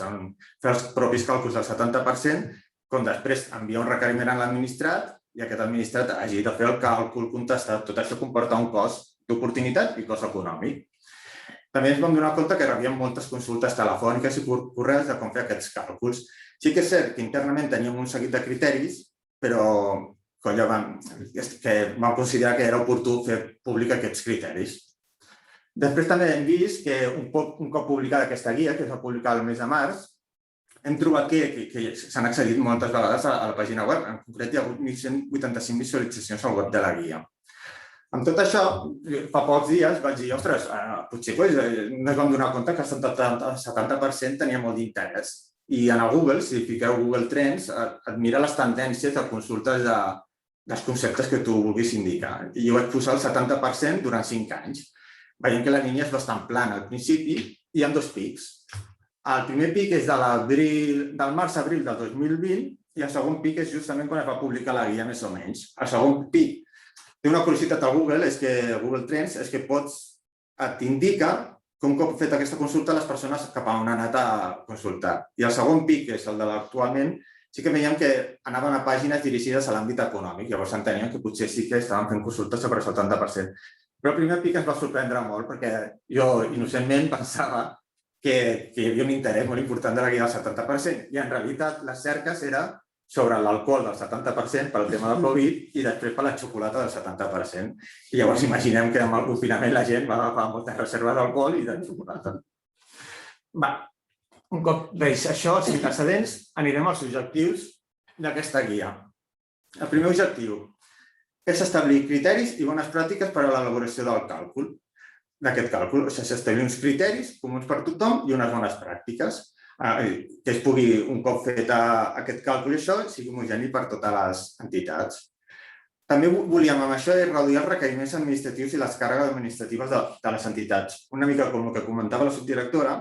fer els propis càlculs del 70%, com després enviar un requeriment a l'administrat i aquest administrat hagi de fer el càlcul, contestar. Tot això comporta un cost d'oportunitat i cost econòmic. També ens vam donar compte que rebíem moltes consultes telefòniques i correus de com fer aquests càlculs. Sí que és cert que internament teníem un seguit de criteris, però vam considerar que era oportú fer públic aquests criteris. Després també hem vist que un cop publicada aquesta guia, que es va publicar el mes de març, hem trobat que s'han accedit moltes vegades a la pàgina web. En concret, hi ha hagut 1.185 visualitzacions al web de la guia. Amb tot això, fa pocs dies vaig dir, ostres, potser no ens vam donar compte que el 70% tenia molt d'interès. I en el Google, si fiqueu Google Trends, et mira les tendències de consultes dels conceptes que tu vulguis indicar. I jo vaig posar el 70% durant 5 anys. Veiem que la línia és bastant plana. Al principi hi ha 2 pics. El primer pic és del març-abril del 2020 i el segon pic és justament quan es va publicar la guia, més o menys. El segon pic té una curiositat al Google, Google Trends, és que t'indica que un cop fet aquesta consulta les persones cap a on han anat a consultar. I el segon pic, que és el de l'actualment, sí que veiem que anaven a pàgines dirigides a l'àmbit econòmic. Llavors enteníem que potser sí que estaven fent consultes sobre el 70%. Però el primer pic ens va sorprendre molt perquè jo innocentment pensava que hi havia un interès molt important de la guia del 70%. I en realitat les cerques era sobre l'alcohol del 70% pel tema del Covid i després per la xocolata del 70%. I llavors imaginem que amb el confinament la gent va agafar moltes reserves d'alcohol i de xocolata. Un cop veig això, sense precedents, anirem als objectius d'aquesta guia. El primer objectiu és establir criteris i bones pràctiques per a l'elaboració del càlcul. D'aquest càlcul, o sigui, s'establir uns criteris comuns per tothom i unes bones pràctiques, que es pugui, un cop fet aquest càlcul i això, sigui homogeni per totes les entitats. També volíem amb això reduir els requeriments administratius i les càrregues administratives de les entitats. Una mica com el que comentava la subdirectora,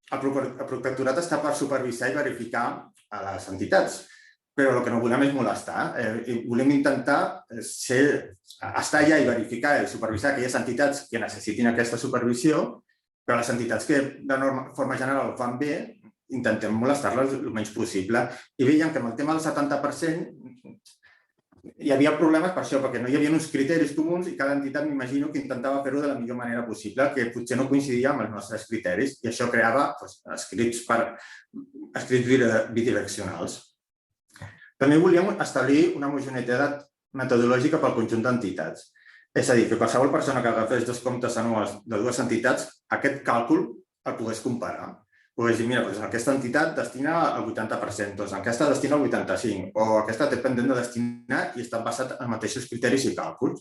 el protectorat està per supervisar i verificar a les entitats, però el que no volem és molestar. Volem intentar estar allà i verificar i supervisar aquelles entitats que necessitin aquesta supervisió, però les entitats que de forma general ho fan bé, intentem molestar-les el menys possible. I veiem que amb el tema del 70% hi havia problemes per això, perquè no hi havia uns criteris comuns i cada entitat m'imagino que intentava fer-ho de la millor manera possible, que potser no coincidia amb els nostres criteris i això creava escrits bidireccionals. També volíem establir una homogeneïtat metodològica pel conjunt d'entitats. És a dir, que qualsevol persona que agafés 2 comptes anuals de 2 entitats, aquest càlcul el pogués comparar. Pogués dir, mira, aquesta entitat destina el 80%, doncs aquesta destina el 85%, o aquesta té pendent de destinar i està basat en els mateixos criteris i càlculs.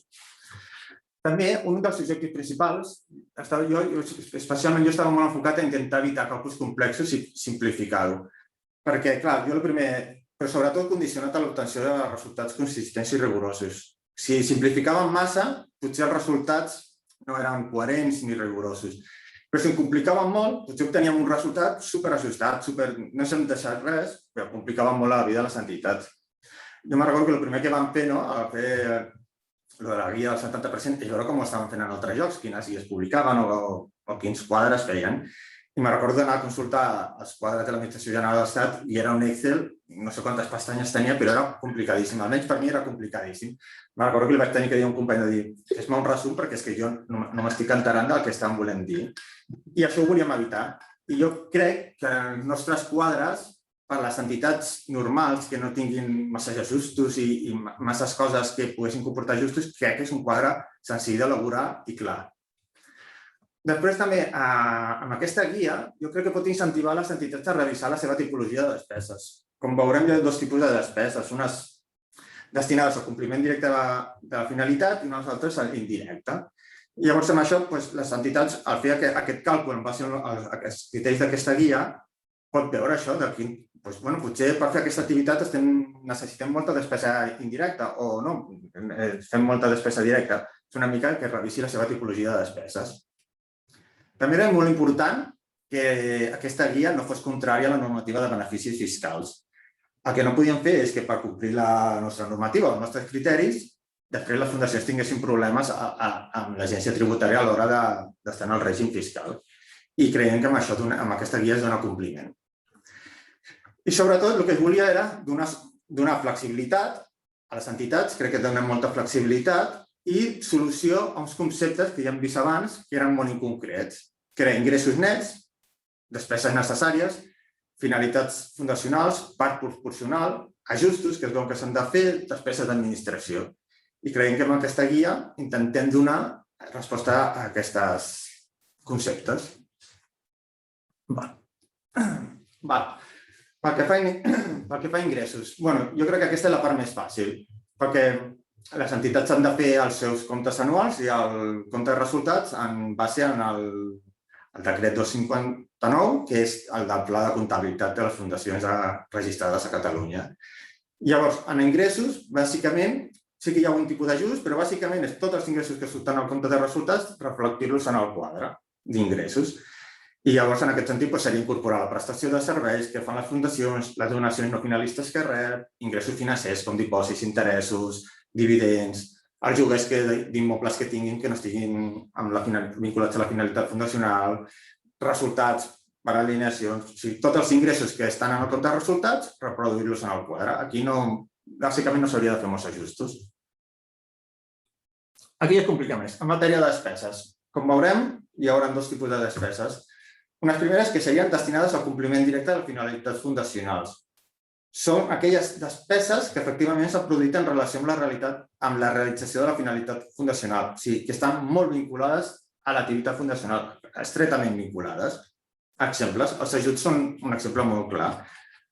També, un dels objectius principals, especialment jo estava molt enfocat a intentar evitar càlculs complexos i simplificar-ho. Perquè, clar, jo el primer, però sobretot condicionat a l'obtenció de resultats consistents i rigorosos. Si simplificàvem massa, potser els resultats no eren coherents ni rigorosos. Però si en complicàvem molt, potser obteníem un resultat superajustat, no s'hem deixat res, però complicàvem molt la vida de les entitats. Jo me'n recordo que el primer que vam fer, a fer la guia del 70%, és veure com ho estaven fent en altres llocs, quines guies publicaven o quins quadres feien. I me'n recordo d'anar a consultar els quadres de l'Administració General de l'Estat i era un Excel, no sé quantes pestanyes tenia, però era complicadíssim. Almenys per mi era complicadíssim. Me'n recordo que li vaig tenir que dir a un company de dir fes-me un resum perquè és que jo no m'estic enterant del que estan volent dir. I això ho volíem evitar. I jo crec que els nostres quadres, per les entitats normals que no tinguin massa ajustos i masses coses que poguessin comportar ajustos, crec que és un quadre senzill d'elaborar i clar. Després també, amb aquesta guia, jo crec que pot incentivar les entitats a revisar la seva tipologia de despeses. Com veurem, hi ha dos tipus de despeses, unes destinades al compliment directe de la finalitat i unes altres a l'indirecte. Llavors, amb això, les entitats, al fer aquest càlcul en base als criteris d'aquesta guia, pot veure això, potser per fer aquesta activitat necessitem molta despesa indirecta o no, fem molta despesa directa. És una mica que revisi la seva tipologia de despeses. També era molt important que aquesta guia no fos contrària a la normativa de beneficis fiscals. El que no podíem fer és que per complir la nostra normativa, els nostres criteris, després les fundacions tinguessin problemes amb l'agència tributària a l'hora d'estar en el règim fiscal. I creiem que amb aquesta guia es dona compliment. I sobretot el que es volia era donar flexibilitat a les entitats, crec que donen molta flexibilitat, i solució a uns conceptes que ja hem vist abans que eren molt inconcrets, que eren ingressos nets, despeses necessàries, finalitats fundacionals, part proporcional, ajustos, que es veu que s'han de fer, despeses d'administració. I creiem que amb aquesta guia intentem donar resposta a aquests conceptes. Pel que fa a ingressos, jo crec que aquesta és la part més fàcil, perquè les entitats han de fer els seus comptes anuals i el compte de resultats en base al decret 259, que és el del Pla de Comptabilitat de les Fundacions registrades a Catalunya. Llavors, en ingressos, bàsicament, sí que hi ha un tipus d'ajust, però bàsicament és tots els ingressos que surten al compte de resultats reflectir-los en el quadre d'ingressos. I llavors, en aquest sentit, seria incorporar la prestació de serveis que fan les fundacions, les donacions no finalistes que rep, ingressos financers com dipòsits, interessos, dividends, els lloguers d'immobles que tinguin que no estiguin vinculats a la finalitat fundacional, resultats per alineacions, o sigui, tots els ingressos que estan en el compte de resultats, reproduir-los en el quadre. Aquí, bàsicament, no s'hauria de fer molts ajustos. Aquí es complica més. En matèria de despeses, com veurem, hi haurà dos tipus de despeses. Unes primeres que serien destinades al compliment directe de les finalitats fundacionals. Són aquelles despeses que efectivament s'han produït en relació amb la realització de la finalitat fundacional, o sigui, que estan molt vinculades a l'activitat fundacional, estretament vinculades. Exemples, els ajuts són un exemple molt clar.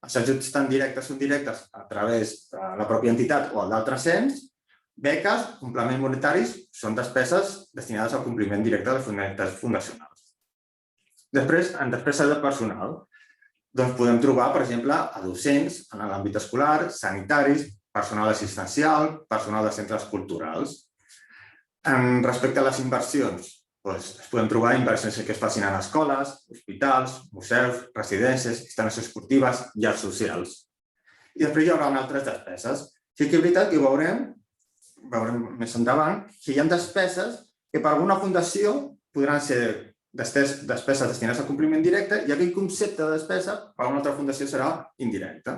Els ajuts tant directes o indirectes a través de la pròpia entitat o d'altres ens, beques, complements monetaris, són despeses destinades al compliment directe de les finalitats fundacionals. Després, en despeses de personal, podem trobar, per exemple, a docents en l'àmbit escolar, sanitaris, personal assistencial, personal de centres culturals. Respecte a les inversions, es podem trobar inversions que es facin en escoles, hospitals, museus, residències, instal·lacions esportives, llars socials. I després hi haurà altres despeses. Sí que és veritat que veurem més endavant que hi ha despeses que per alguna fundació podran ser despeses destinades al compliment directe i aquell concepte de despesa per a una altra fundació serà indirecte.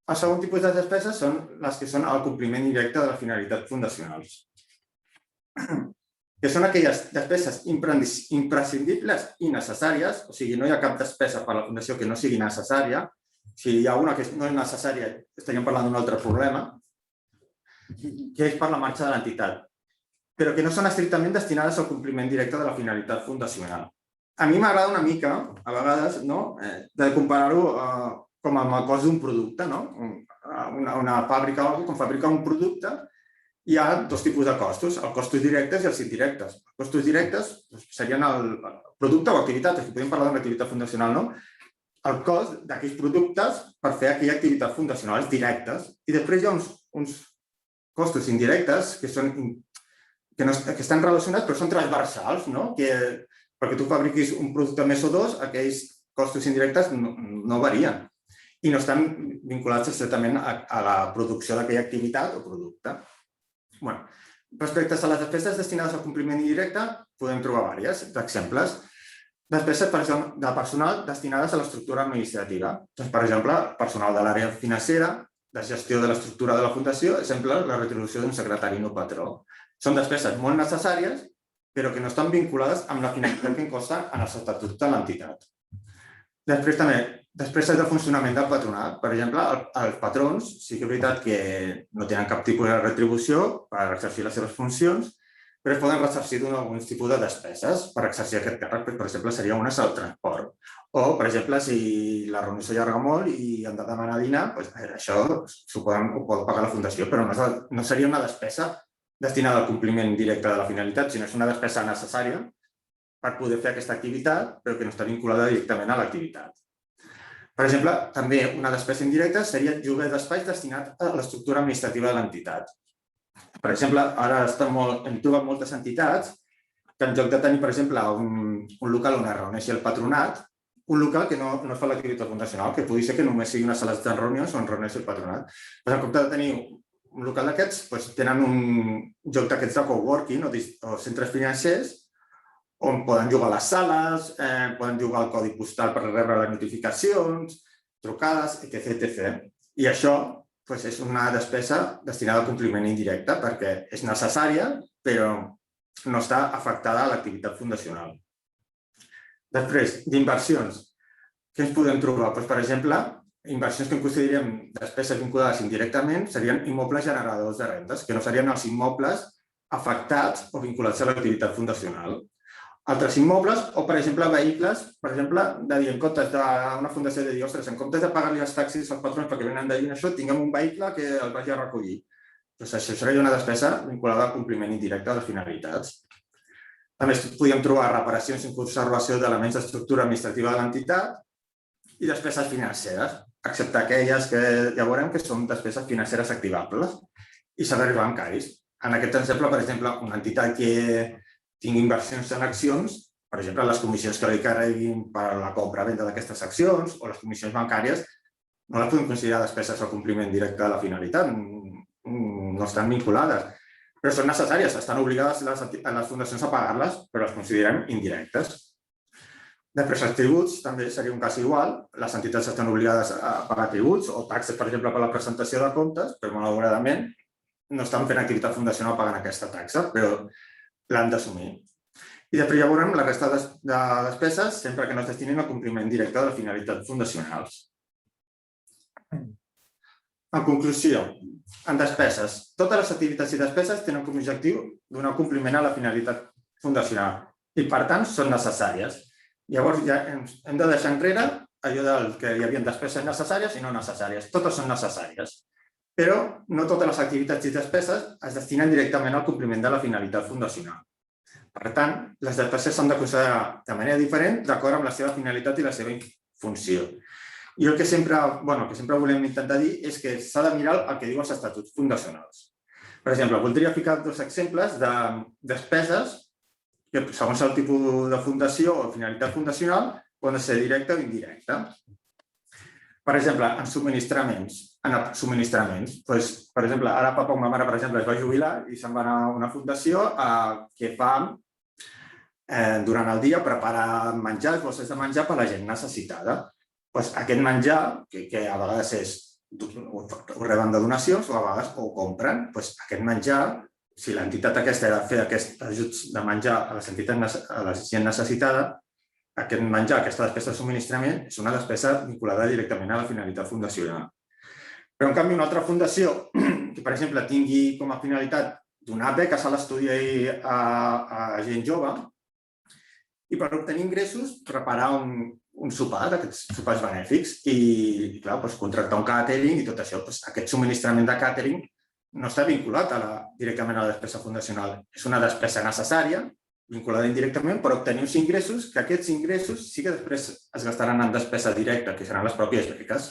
El segon tipus de despeses són les que són el compliment directe de la finalitat fundacionals, que són aquelles despeses imprescindibles i necessàries, o sigui, no hi ha cap despesa per a la fundació que no sigui necessària. Si hi ha una que no és necessària, estaríem parlant d'un altre problema, que és per la marxa de l'entitat, però que no són estrictament destinades al compliment directe de la finalitat fundacional. A mi m'agrada una mica, a vegades, de comparar-ho com amb el cost d'un producte. Una fàbrica o quan fabrica un producte hi ha dos tipus de costos, els costos directes i els indirectes. Els costos directes serien el producte o activitat, aquí podem parlar d'una activitat fundacional, el cost d'aquells productes per fer aquella activitat fundacional directes. I després hi ha uns costos indirectes que estan relacionats però són transversals, perquè tu fabriquis un producte més o dos, aquells costos indirectes no varien i no estan vinculats estretament a la producció d'aquella activitat o producte. Respecte a les despeses destinades al compliment indirecte, podem trobar diversos exemples. Despeses de personal destinades a l'estructura administrativa. Per exemple, personal de l'àrea financera, de gestió de l'estructura de la fundació, exemple, la retribució d'un secretari no patró. Són despeses molt necessàries, però que no estan vinculades amb la finalitat que consta en els estatuts de l'entitat. Després també, despeses de funcionament del patronat. Per exemple, els patrons sí que és veritat que no tenen cap tipus de retribució per exercir les seves funcions, però es poden ressarcir d'algun tipus de despeses per exercir aquest càrrec. Per exemple, seria una al transport. O, per exemple, si la reunió s'allarga molt i han de demanar dinar, això ho pot pagar la Fundació, però no seria una despesa destinada al compliment directe de la finalitat, sinó és una despesa necessària per poder fer aquesta activitat, però que no està vinculada directament a l'activitat. Per exemple, també una despesa indirecta seria el lloguer d'espais destinat a l'estructura administrativa de l'entitat. Per exemple, ara hem trobat moltes entitats que en lloc de tenir, per exemple, un local on es reuneixi el patronat, un local que no fa l'activitat fundacional, que pugui ser que només sigui una sala de reunions on reuneixi el patronat. En compte de tenir un local d'aquests, tenen un lloc d'aquests de coworking o centres financers on poden jugar a les sales, poden jugar al codi postal per rebre les notificacions, trucades, etc. I això és una despesa destinada al compliment indirecte perquè és necessària, però no està afectada a l'activitat fundacional. Després, d'inversions. Què ens podem trobar? Per exemple, inversions que considerem despeses vinculades indirectament serien immobles generadors de rendes, que no serien els immobles afectats o vinculats a l'activitat fundacional. Altres immobles o, per exemple, vehicles, per exemple, de dir, en comptes d'una fundació de dir, ostres, en comptes de pagar-li els taxis als patrons perquè venen de dir això, tinguem un vehicle que el vagi a recollir. Això seria una despesa vinculada al compliment indirecte de les finalitats. A més, podríem trobar reparacions i conservació d'elements d'estructura administrativa de l'entitat i despeses financeres, excepte aquelles que ja veurem que són despeses financeres activables i salaris bancaris. En aquest exemple, per exemple, una entitat que tingui inversions en accions, per exemple, les comissions que li carreguin per la compra-venda d'aquestes accions o les comissions bancàries, no les podem considerar despeses al compliment directe de la finalitat, no estan vinculades, però són necessàries, estan obligades les fundacions a pagar-les, però les considerem indirectes. Després, els tributs també seria un cas igual, les entitats estan obligades a pagar tributs o taxes, per exemple, per la presentació de comptes, però malauradament no estan fent activitat fundacional pagant aquesta taxa, però l'han d'assumir. I després ja veurem la resta de despeses sempre que no es destinin al compliment directe de les finalitats fundacionals. En conclusió, en despeses, totes les activitats i despeses tenen com a objectiu donar compliment a la finalitat fundacional i, per tant, són necessàries. Llavors, ja hem de deixar enrere allò que hi havia despeses necessàries i no necessàries. Totes són necessàries. Però no totes les activitats i despeses es destinen directament al compliment de la finalitat fundacional. Per tant, les despeses s'han de considerar de manera diferent d'acord amb la seva finalitat i la seva funció. I el que sempre volem intentar dir és que s'ha de mirar el que diuen els estatuts fundacionals. Per exemple, voldria ficar dos exemples de despeses que, segons el tipus de fundació o finalitat fundacional, poden ser directa o indirecta. Per exemple, en subministraments. Per exemple, ara fa poc ma mare, es va jubilar i se'n va anar a una fundació que fa, durant el dia, preparar menjar, bosses de menjar per a la gent necessitada. Aquest menjar, que a vegades ho reben de donacions o a vegades ho compren, aquest menjar, si l'entitat aquesta era fer aquests ajuts de menjar a la gent necessitada, aquest menjar, aquesta despesa de subministrament, és una despesa vinculada directament a la finalitat fundacional. Però, en canvi, una altra fundació que, per exemple, tingui com a finalitat donar beques a l'estudi a gent jove i per obtenir ingressos preparar un sopar, d'aquests sopars benèfics i, clar, contractar un càtering i tot això. Aquest subministrament de càtering no està vinculat directament a la despesa fundacional. És una despesa necessària, vinculada indirectament, per obtenir uns ingressos, que aquests ingressos sí que després es gastaran en despesa directa, que seran les pròpies beques.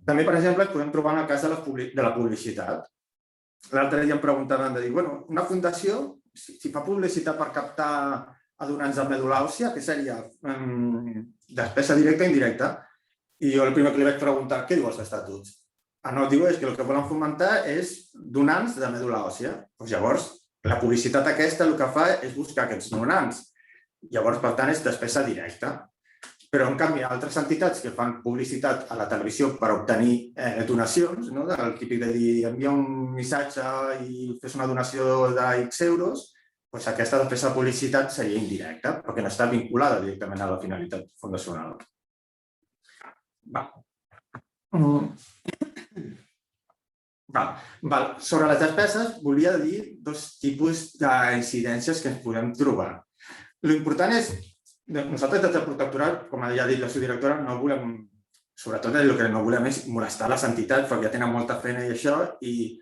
També, per exemple, ens podem trobar en el cas de la publicitat. L'altre dia em preguntaven de dir, una fundació, si fa publicitat per captar a donants de medul·la òssia, què seria? Despesa directa o indirecta? I jo el primer que li vaig preguntar, què diu els estatuts? No, diu que el que volen fomentar és donants de medul·la òssia. Llavors, la publicitat aquesta el que fa és buscar aquests donants. Llavors, per tant, és despesa directa. Però, en canvi, altres entitats que fan publicitat a la televisió per obtenir donacions, el típic de dir envia un missatge i fes una donació d'X euros, aquesta despesa de publicitat seria indirecta, perquè no està vinculada directament a la finalitat fundacional. Sobre les despeses, volia dir dos tipus d'incidències que ens podem trobar. L'important és, nosaltres des del protectorat, com ja ha dit la subdirectora, no volem, sobretot el que no volem és molestar les entitats perquè ja tenen molta feina i això, i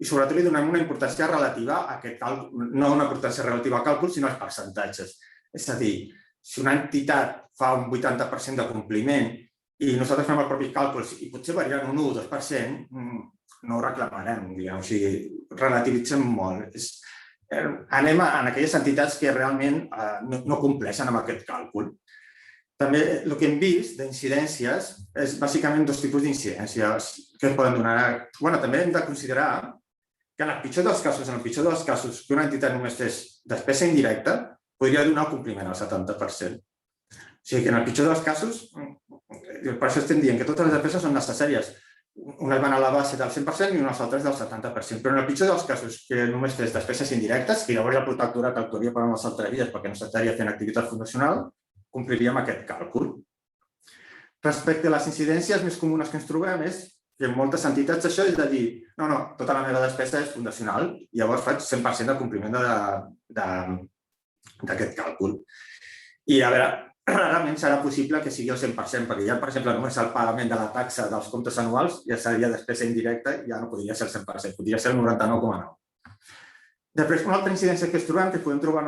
sobretot li donem una importància relativa a aquest càlcul, no una importància relativa al càlcul, sinó als percentatges. És a dir, si una entitat fa un 80% de compliment i nosaltres fem els propis càlculs i potser varien un 1 o 2%, no ho reclamarem, o sigui, relativitzem molt. Anem a aquelles entitats que realment no compleixen amb aquest càlcul. També el que hem vist d'incidències és bàsicament dos tipus d'incidències que es poden donar. També hem de considerar que en el pitjor dels casos, que una entitat només fes despesa indirecta, podria donar compliment al 70%. O sigui que en el pitjor dels casos, per això estem dient que totes les despeses són necessàries. Unes van a la base del 100% i unes altres del 70%. Però en el pitjor dels casos, que només fes despeses indirectes, que llavors el protectorat actuaria per les altres vies perquè no s'estaria fent activitat fundacional, compliríem aquest càlcul. Respecte a les incidències més comunes que ens trobem és que en moltes entitats això és de dir no, tota la meva despesa és fundacional i llavors faig 100% de compliment d'aquest càlcul. I a veure, rarament serà possible que sigui el 100%, perquè ja, per exemple, només el pagament de la taxa dels comptes anuals ja seria despesa indirecta i ja no podria ser el 100%, podria ser el 99,9%. Després, una altra incidència que es trobem, que podem trobar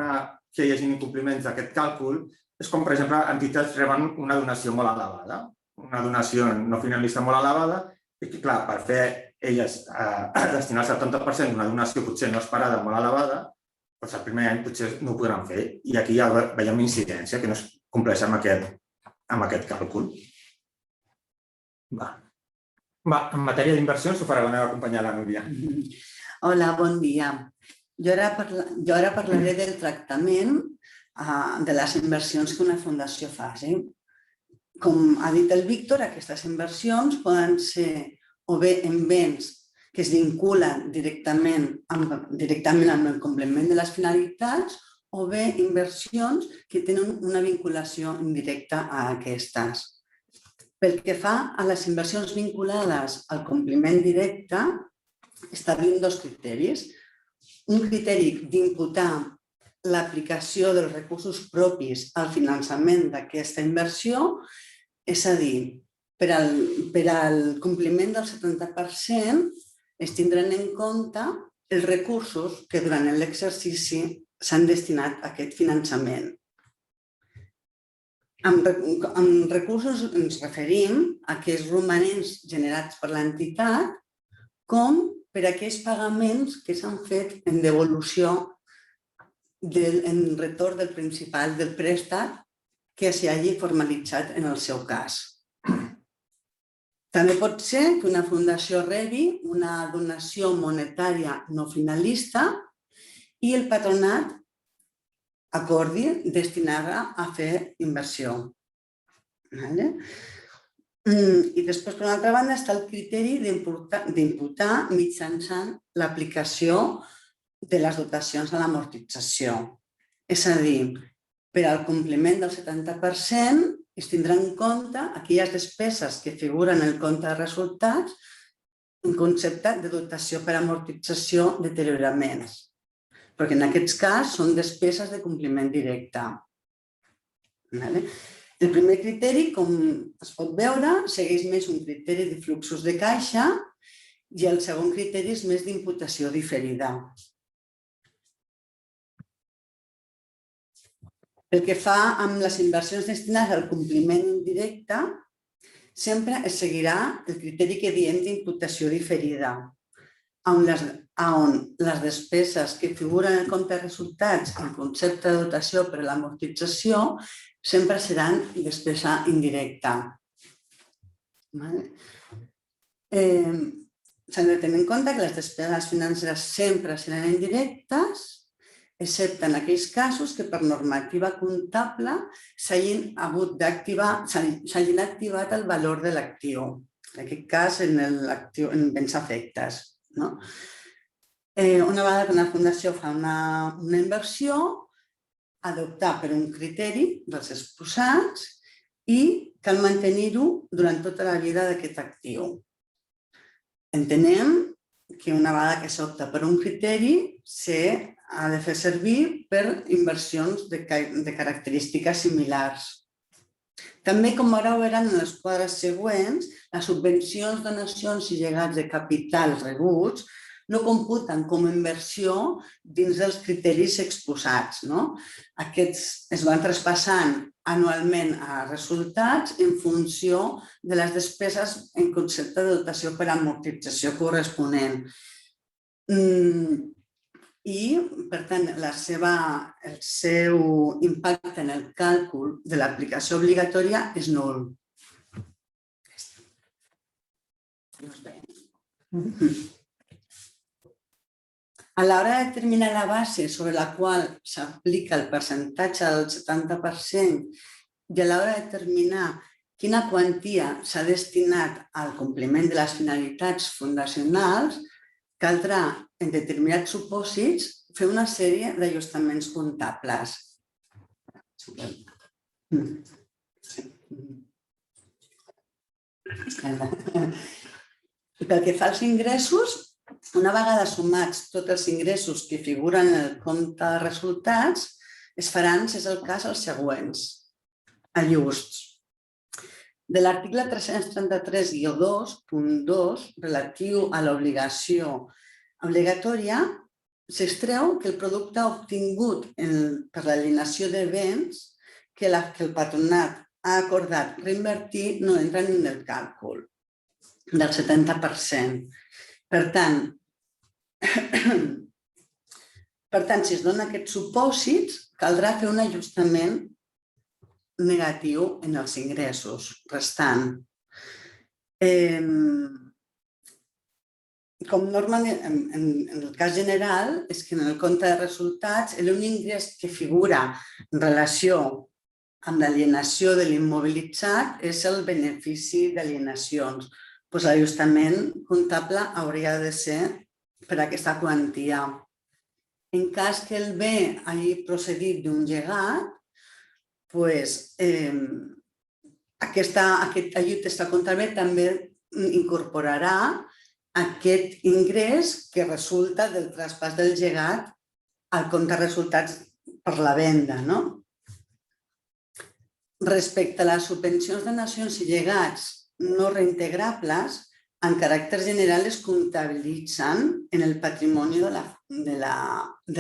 que hi hagi incompliments d'aquest càlcul, és com, per exemple, entitats reben una donació molt elevada, una donació no finalista molt elevada, i que, clar, per fer elles destinar el 70% d'una donació potser no esperada molt elevada, doncs el primer any potser no ho podran fer. I aquí ja veiem incidència, que no es compleix amb aquest càlcul. En matèria d'inversions ho farà la meva companya, la Núria. Hola, bon dia. Jo ara parlaré del tractament de les inversions que una fundació faci. Com ha dit el Víctor, aquestes inversions poden ser o bé en béns que es vinculen directament amb el compliment de les finalitats o bé inversions que tenen una vinculació indirecta a aquestes. Pel que fa a les inversions vinculades al compliment directe, establim dos criteris. Un criteri d'imputar l'aplicació dels recursos propis al finançament d'aquesta inversió, és a dir, per al compliment del 70% es tindran en compte els recursos que durant l'exercici s'han destinat a aquest finançament. Amb recursos ens referim a aquells romanents generats per l'entitat com per aquells pagaments que s'han fet en devolució en retorn del principal del préstec que s'hi hagi formalitzat en el seu cas. També pot ser que una fundació rebi una donació monetària no finalista i el patronat acordi destinar-la a fer inversió. I després, per una altra banda, està el criteri d'imputar mitjançant l'aplicació de les dotacions a l'amortització. És a dir, per al compliment del 70% es tindran en compte aquelles despeses que figuren en el compte de resultats en concepte de dotació per amortització de deterioraments, perquè en aquests casos són despeses de compliment directe. El primer criteri, com es pot veure, segueix més un criteri de fluxos de caixa i el segon criteri és més d'imputació diferida. Pel que fa amb les inversions destinades al compliment indirecte, sempre es seguirà el criteri que diem d'imputació diferida, on les despeses que figuren en el compte de resultats en concepte de dotació per a l'amortització sempre seran despesa indirecta. S'han de tenir en compte que les despeses financeres sempre seran indirectes, excepte en aquells casos que per normativa comptable s'hagin activat el valor de l'actiu, en aquest cas en béns afectes. Una vegada que una fundació fa una inversió, adoptar per un criteri dels exposats i cal mantenir-ho durant tota la vida d'aquest actiu. Entenem que una vegada que s'opta per un criteri s'ha de fer servir per inversions de característiques similars. També, com ara veuran en les quadres següents, les subvencions, donacions i llegats de capital rebuts no computen com a inversió dins dels criteris exposats. Aquests es van traspassant anualment a resultats en funció de les despeses en concepte de dotació per amortització corresponent. I, per tant, el seu impacte en el càlcul de l'aplicació obligatòria és nul. A l'hora de determinar la base sobre la qual s'aplica el percentatge del 70% i a l'hora de determinar quina quantia s'ha destinat al compliment de les finalitats fundacionals, caldrà, en determinats supòsits, fer una sèrie d'ajustaments comptables. Pel que fa als ingressos, una vegada sumats tots els ingressos que figuren en el compte de resultats, es faran, si és el cas, els següents ajusts. De l'article 333-2.2, relatiu a l'obligació obligatòria, s'extreu que el producte obtingut per l'alienació de béns que el patronat ha acordat reinvertir no entra en el càlcul del 70%. Per tant, si es donen aquests supòsits, caldrà fer un ajustament negatiu en els ingressos restant. Com norma, en el cas general, és que en el compte de resultats l'únic ingrés que figura en relació amb l'alienació de l'immobilitzat és el benefici d'alienacions. L'ajustament comptable hauria de ser per aquesta quantia. En cas que el bé hagi procedit d'un llegat, aquest ajut extracomptable també incorporarà aquest ingrés que resulta del traspàs del llegat al compte de resultats per la venda. Respecte a les subvencions, donacions i llegats no reintegrables, en caràcter general es comptabilitzen en el patrimoni de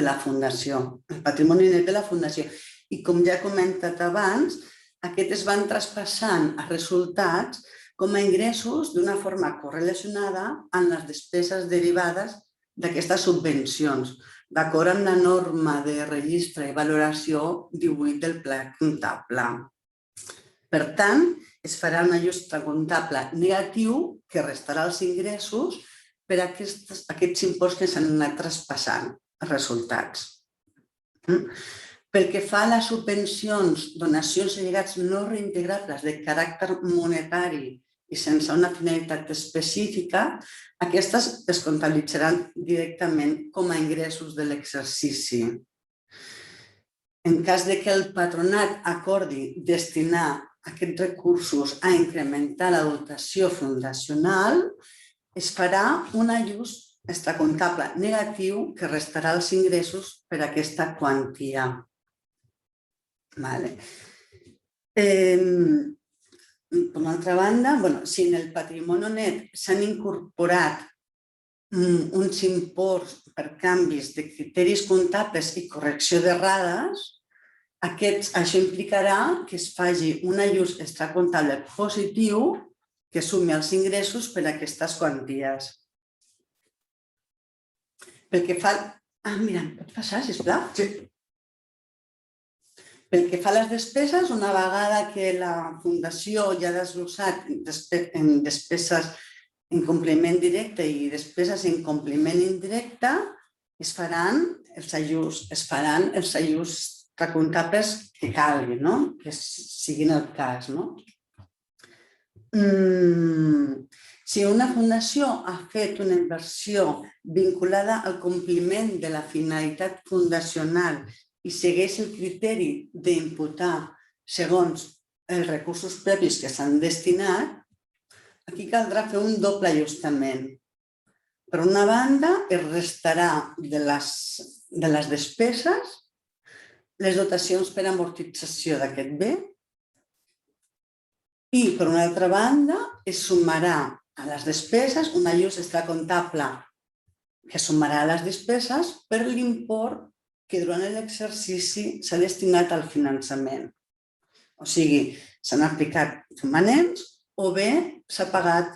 la Fundació, el patrimoni net de la Fundació. I com ja he comentat abans, aquests es van traspassant a resultats com a ingressos d'una forma correlacionada amb les despeses derivades d'aquestes subvencions, d'acord amb la norma de registre i valoració 18 del Pla Comptable. Per tant, es farà un ajust comptable negatiu que restarà els ingressos per a aquests imports que s'han anat traspassant a resultats. Pel que fa a les subvencions, donacions i llegats no reintegrables de caràcter monetari i sense una finalitat específica, aquestes es comptabilitzaran directament com a ingressos de l'exercici. En cas que el patronat acordi destinar aquests recursos a incrementar la dotació fundacional, es farà un ajust extracomptable negatiu que restarà els ingressos per a aquesta quantia. Per una altra banda, si en el patrimoni net s'han incorporat uns imports per canvis de criteris comptables i correcció d'errades, això implicarà que es faci un ajust extracomptable positiu que sumi els ingressos per a aquestes quanties. Pel que fa... Mira, em pots passar, sisplau? Sí. Pel que fa a les despeses, una vegada que la Fundació ja ha desglossat en despeses en compliment directe i despeses en compliment indirecte, es faran els ajusts recomptables que calguin, que siguin el cas. Si una fundació ha fet una inversió vinculada al compliment de la finalitat fundacional i segueix el criteri d'imputar segons els recursos propis que s'han destinat, aquí caldrà fer un doble ajustament. Per una banda, es restarà de les despeses les dotacions per amortització d'aquest bé i, per una altra banda, es sumarà a les despeses un ajust extracomptable que sumarà a les despeses per l'import que durant l'exercici s'ha destinat al finançament. O sigui, s'han aplicat romanents o bé s'ha pagat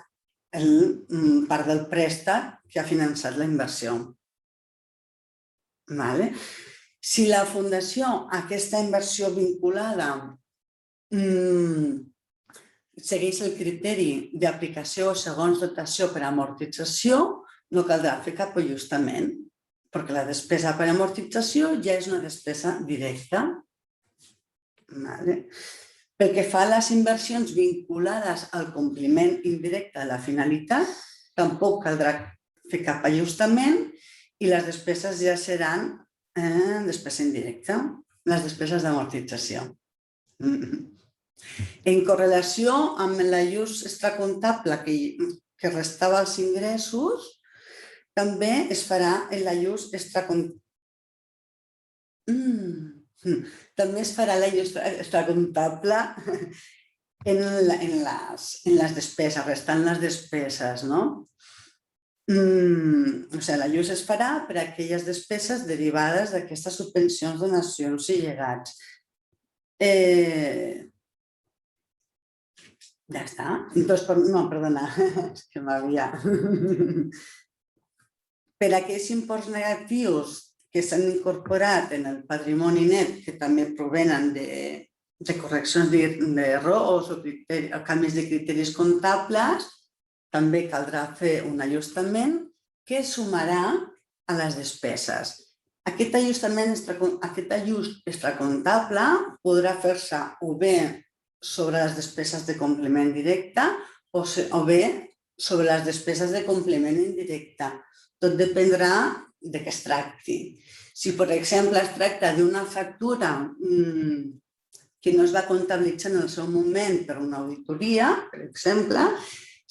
part del préstec que ha finançat la inversió. Si la Fundació, aquesta inversió vinculada, segueix el criteri d'aplicació segons dotació per amortització, no caldrà fer cap ajustament, perquè la despesa per amortització ja és una despesa directa. Pel que fa a les inversions vinculades al compliment indirecte de la finalitat, tampoc caldrà fer cap ajustament i les despeses ja seran despesa indirecta, les despeses d'amortització. En correlació amb l'ajust extracomptable que restava als ingressos, també es farà l'ajust extracomptable en les despeses, restant les despeses. L'ajust es farà per a aquelles despeses derivades d'aquestes subvencions, donacions i llegats. Ja està. No, perdona, és que m'havia... Per a aquells imports negatius que s'han incorporat en el patrimoni net, que també provenen de correccions d'errors o canvis de criteris comptables, també caldrà fer un ajustament que sumarà a les despeses. Aquest ajust extracomptable podrà fer-se o bé sobre les despeses de complement directe o bé sobre les despeses de complement indirecte. Tot dependrà de què es tracti. Si, per exemple, es tracta d'una factura que no es va comptabilitzar en el seu moment per una auditoria, per exemple,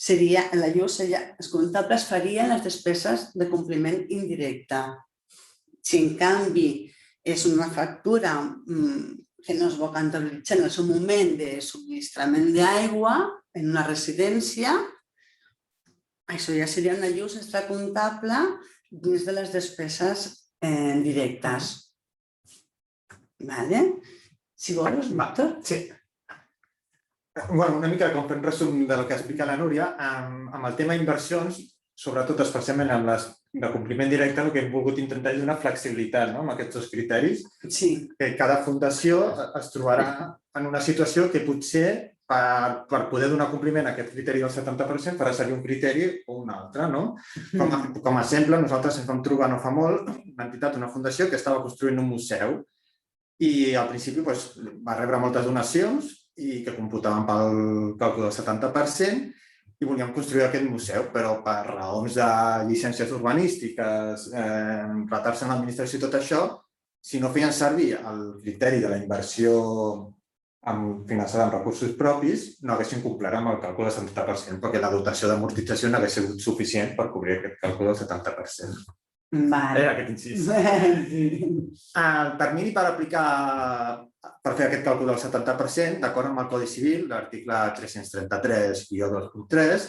els comptables farien les despeses de compliment indirecte. Si, en canvi, és una factura que no es va comptabilitzar en el seu moment de subministrament d'aigua en una residència, això ja seria un ajust extracomptable dins de les despeses directes. Si vols, Víctor. Sí. Una mica com fent resum del que explica la Núria, amb el tema inversions, sobretot especialment amb les de compliment directe, el que hem volgut intentar és donar flexibilitat amb aquests dos criteris. Que cada fundació es trobarà en una situació que potser per poder donar compliment a aquest criteri del 70% farà servir un criteri o un altre. Com a exemple, nosaltres ens vam trobar no fa molt una entitat, una fundació que estava construint un museu i al principi va rebre moltes donacions i que computaven pel càlcul del 70% i volíem construir aquest museu, però per raons de llicències urbanístiques, retards en l'administració i tot això, si no feien servir el criteri de la inversió finançada amb recursos propis, no haguessin complert amb el càlcul del 70%, perquè la dotació d'amortització no hagués sigut suficient per cobrir aquest càlcul del 70%. Aquest incís. El termini per fer aquest càlcul del 70%, d'acord amb el Codi Civil, l'article 333-2.3,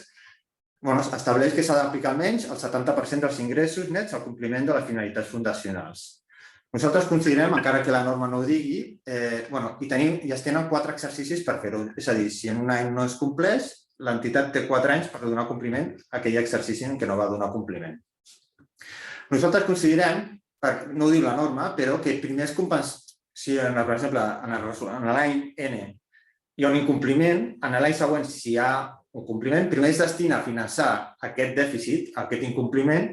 estableix que s'ha d'aplicar almenys el 70% dels ingressos nets al compliment de les finalitats fundacionals. Nosaltres considerem, encara que la norma no ho digui, i es tenen 4 exercicis per fer-ho. És a dir, si en un any no es compleix, l'entitat té 4 anys per donar compliment a aquell exercici en què no va donar compliment. Nosaltres considerem, no ho diu la norma, però que primer es compensa, si, per exemple, en l'any N hi ha un incompliment, en l'any següent, si hi ha un compliment, primer es destina a finançar aquest dèficit, aquest incompliment,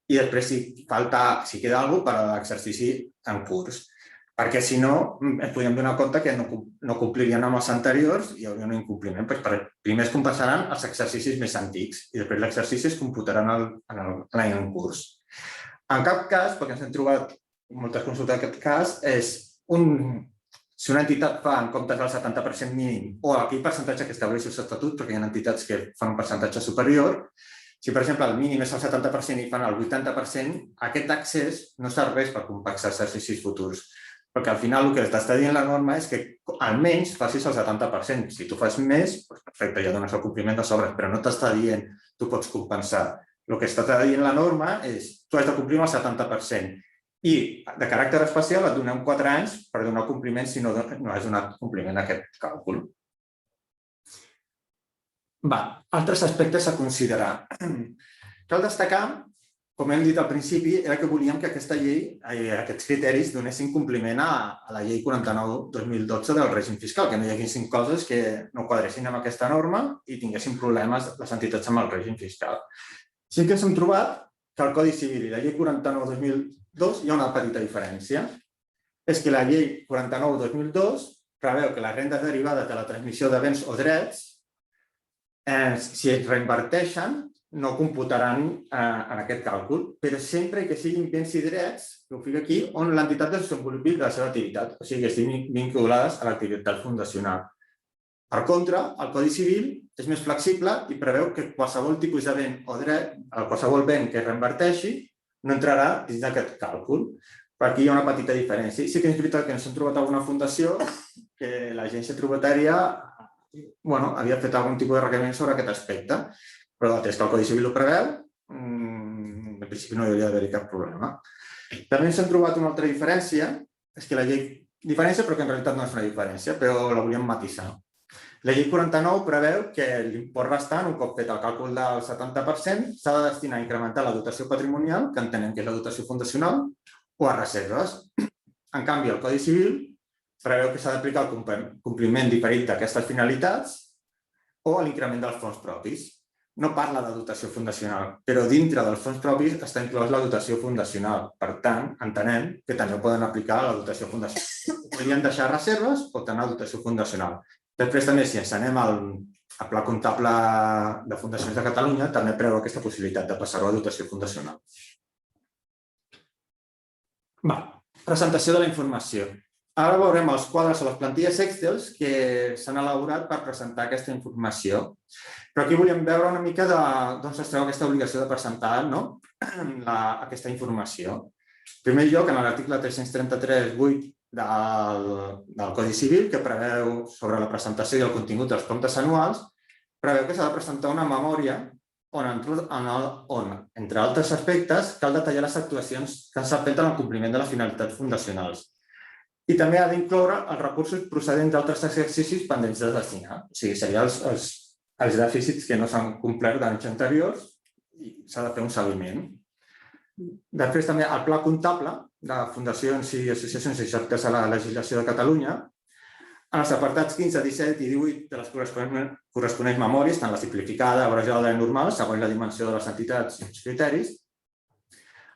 i després si queda alguna cosa per a l'exercici en curs. Perquè si no, ens podem donar compte que no complirien amb els anteriors i hi hauria un incompliment. Primer es compensaran els exercicis més antics i després l'exercici es computaran l'any en curs. En cap cas, perquè ens hem trobat moltes consultes d'aquest cas, és si una entitat fa en comptes del 70% mínim o aquell percentatge que estableix el seu estatut, perquè hi ha entitats que fan un percentatge superior, Si, per exemple, el mínim és el 70% i fan el 80%, aquest accés no serveix per compensar exercicis futurs. Perquè al final el que t'està dient la norma és que almenys facis el 70%. Si tu fas més, perfecte, ja dones el compliment de sobres, però no t'està dient tu pots compensar. El que està dient la norma és tu has de complir el 70%. I de caràcter especial et donem 4 anys per donar compliment si no has donat compliment a aquest càlcul. Altres aspectes a considerar. Cal destacar, com hem dit al principi, era que volíem que aquesta llei, aquests criteris, donessin compliment a la llei 49/2012 del règim fiscal, que no hi haguessin coses que no quadressin amb aquesta norma i tinguessin problemes les entitats amb el règim fiscal. Sí que ens hem trobat que el Codi Civil i la llei 49/2002 hi ha una petita diferència. És que la llei 49/2002 preveu que les rendes derivades de la transmissió de béns o drets, si es reinverteixen, no computaran en aquest càlcul, però sempre que siguin béns i drets, que ho fica aquí, on l'entitat desenvolupi la seva activitat, o sigui, que estiguin vinculades a l'activitat fundacional. Per contra, el Codi Civil és més flexible i preveu que qualsevol tipus de bé o dret, qualsevol bé que es reinverteixi, no entrarà dins d'aquest càlcul. Per aquí hi ha una petita diferència. I sí que és veritat que ens hem trobat alguna fundació que l'agència tributària havia fet algun tipus de requeriment sobre aquest aspecte, però atès que el Codi Civil ho preveu, en principi no hi hauria d'haver-hi cap problema. També ens hem trobat una altra diferència, és que la llei diferència, però que en realitat no és una diferència, però la volíem matisar. La llei 49 preveu que l'import restant, un cop fet el càlcul del 70%, s'ha de destinar a incrementar la dotació patrimonial, que entenem que és la dotació fundacional, o a reserves. En canvi, el Codi Civil preveu que s'ha d'aplicar el compliment diferit d'aquestes finalitats o l'increment dels fons propis. No parla de dotació fundacional, però dintre dels fons propis està inclòs la dotació fundacional. Per tant, entenem que també poden aplicar la dotació fundacional. Podrien deixar reserves o tenir dotació fundacional. Després també, si ens anem al Pla Comptable de Fundacions de Catalunya, també preveu aquesta possibilitat de passar-ho a dotació fundacional. Presentació de la informació. Ara veurem els quadres o les plantilles Excel que s'han elaborat per presentar aquesta informació. Però aquí volíem veure una mica d'on es treu aquesta obligació de presentar aquesta informació. En primer lloc, en l'article 333.8 del Codi Civil, que preveu sobre la presentació i el contingut dels comptes anuals, preveu que s'ha de presentar una memòria on, entre altres aspectes, cal detallar les actuacions que s'han fet en el compliment de les finalitats fundacionals. I també ha d'incloure els recursos procedents d'altres exercicis pendents de destinar. O sigui, serien els dèficits que no s'han complert d'anys anteriors i s'ha de fer un seguiment. Després també el Pla Comptable de Fundacions i Associacions subjectes a la legislació de Catalunya, en els apartats 15, 17 i 18 de les corresponents memòries, tant la simplificada, abrejada i normal, segons la dimensió de les entitats i els criteris,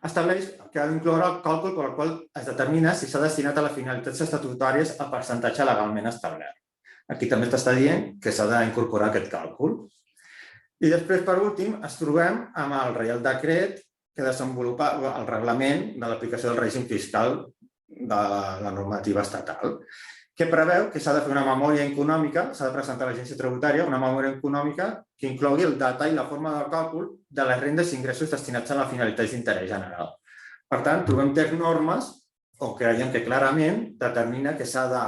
estableix que ha d'incloure el càlcul per al qual es determina si s'ha destinat a les finalitats estatutàries el percentatge legalment establert. Aquí també t'està dient que s'ha d'incorporar aquest càlcul. I després, per últim, ens trobem amb el Reial Decret que desenvolupa el reglament de l'aplicació del règim fiscal de la normativa estatal, que preveu que s'ha de fer una memòria econòmica, s'ha de presentar a l'agència tributària una memòria econòmica que inclogui el detall i la forma del càlcul de les rendes i ingressos destinats a la finalitat d'interès general. Per tant, trobem tres normes on creiem que clarament determina que s'ha de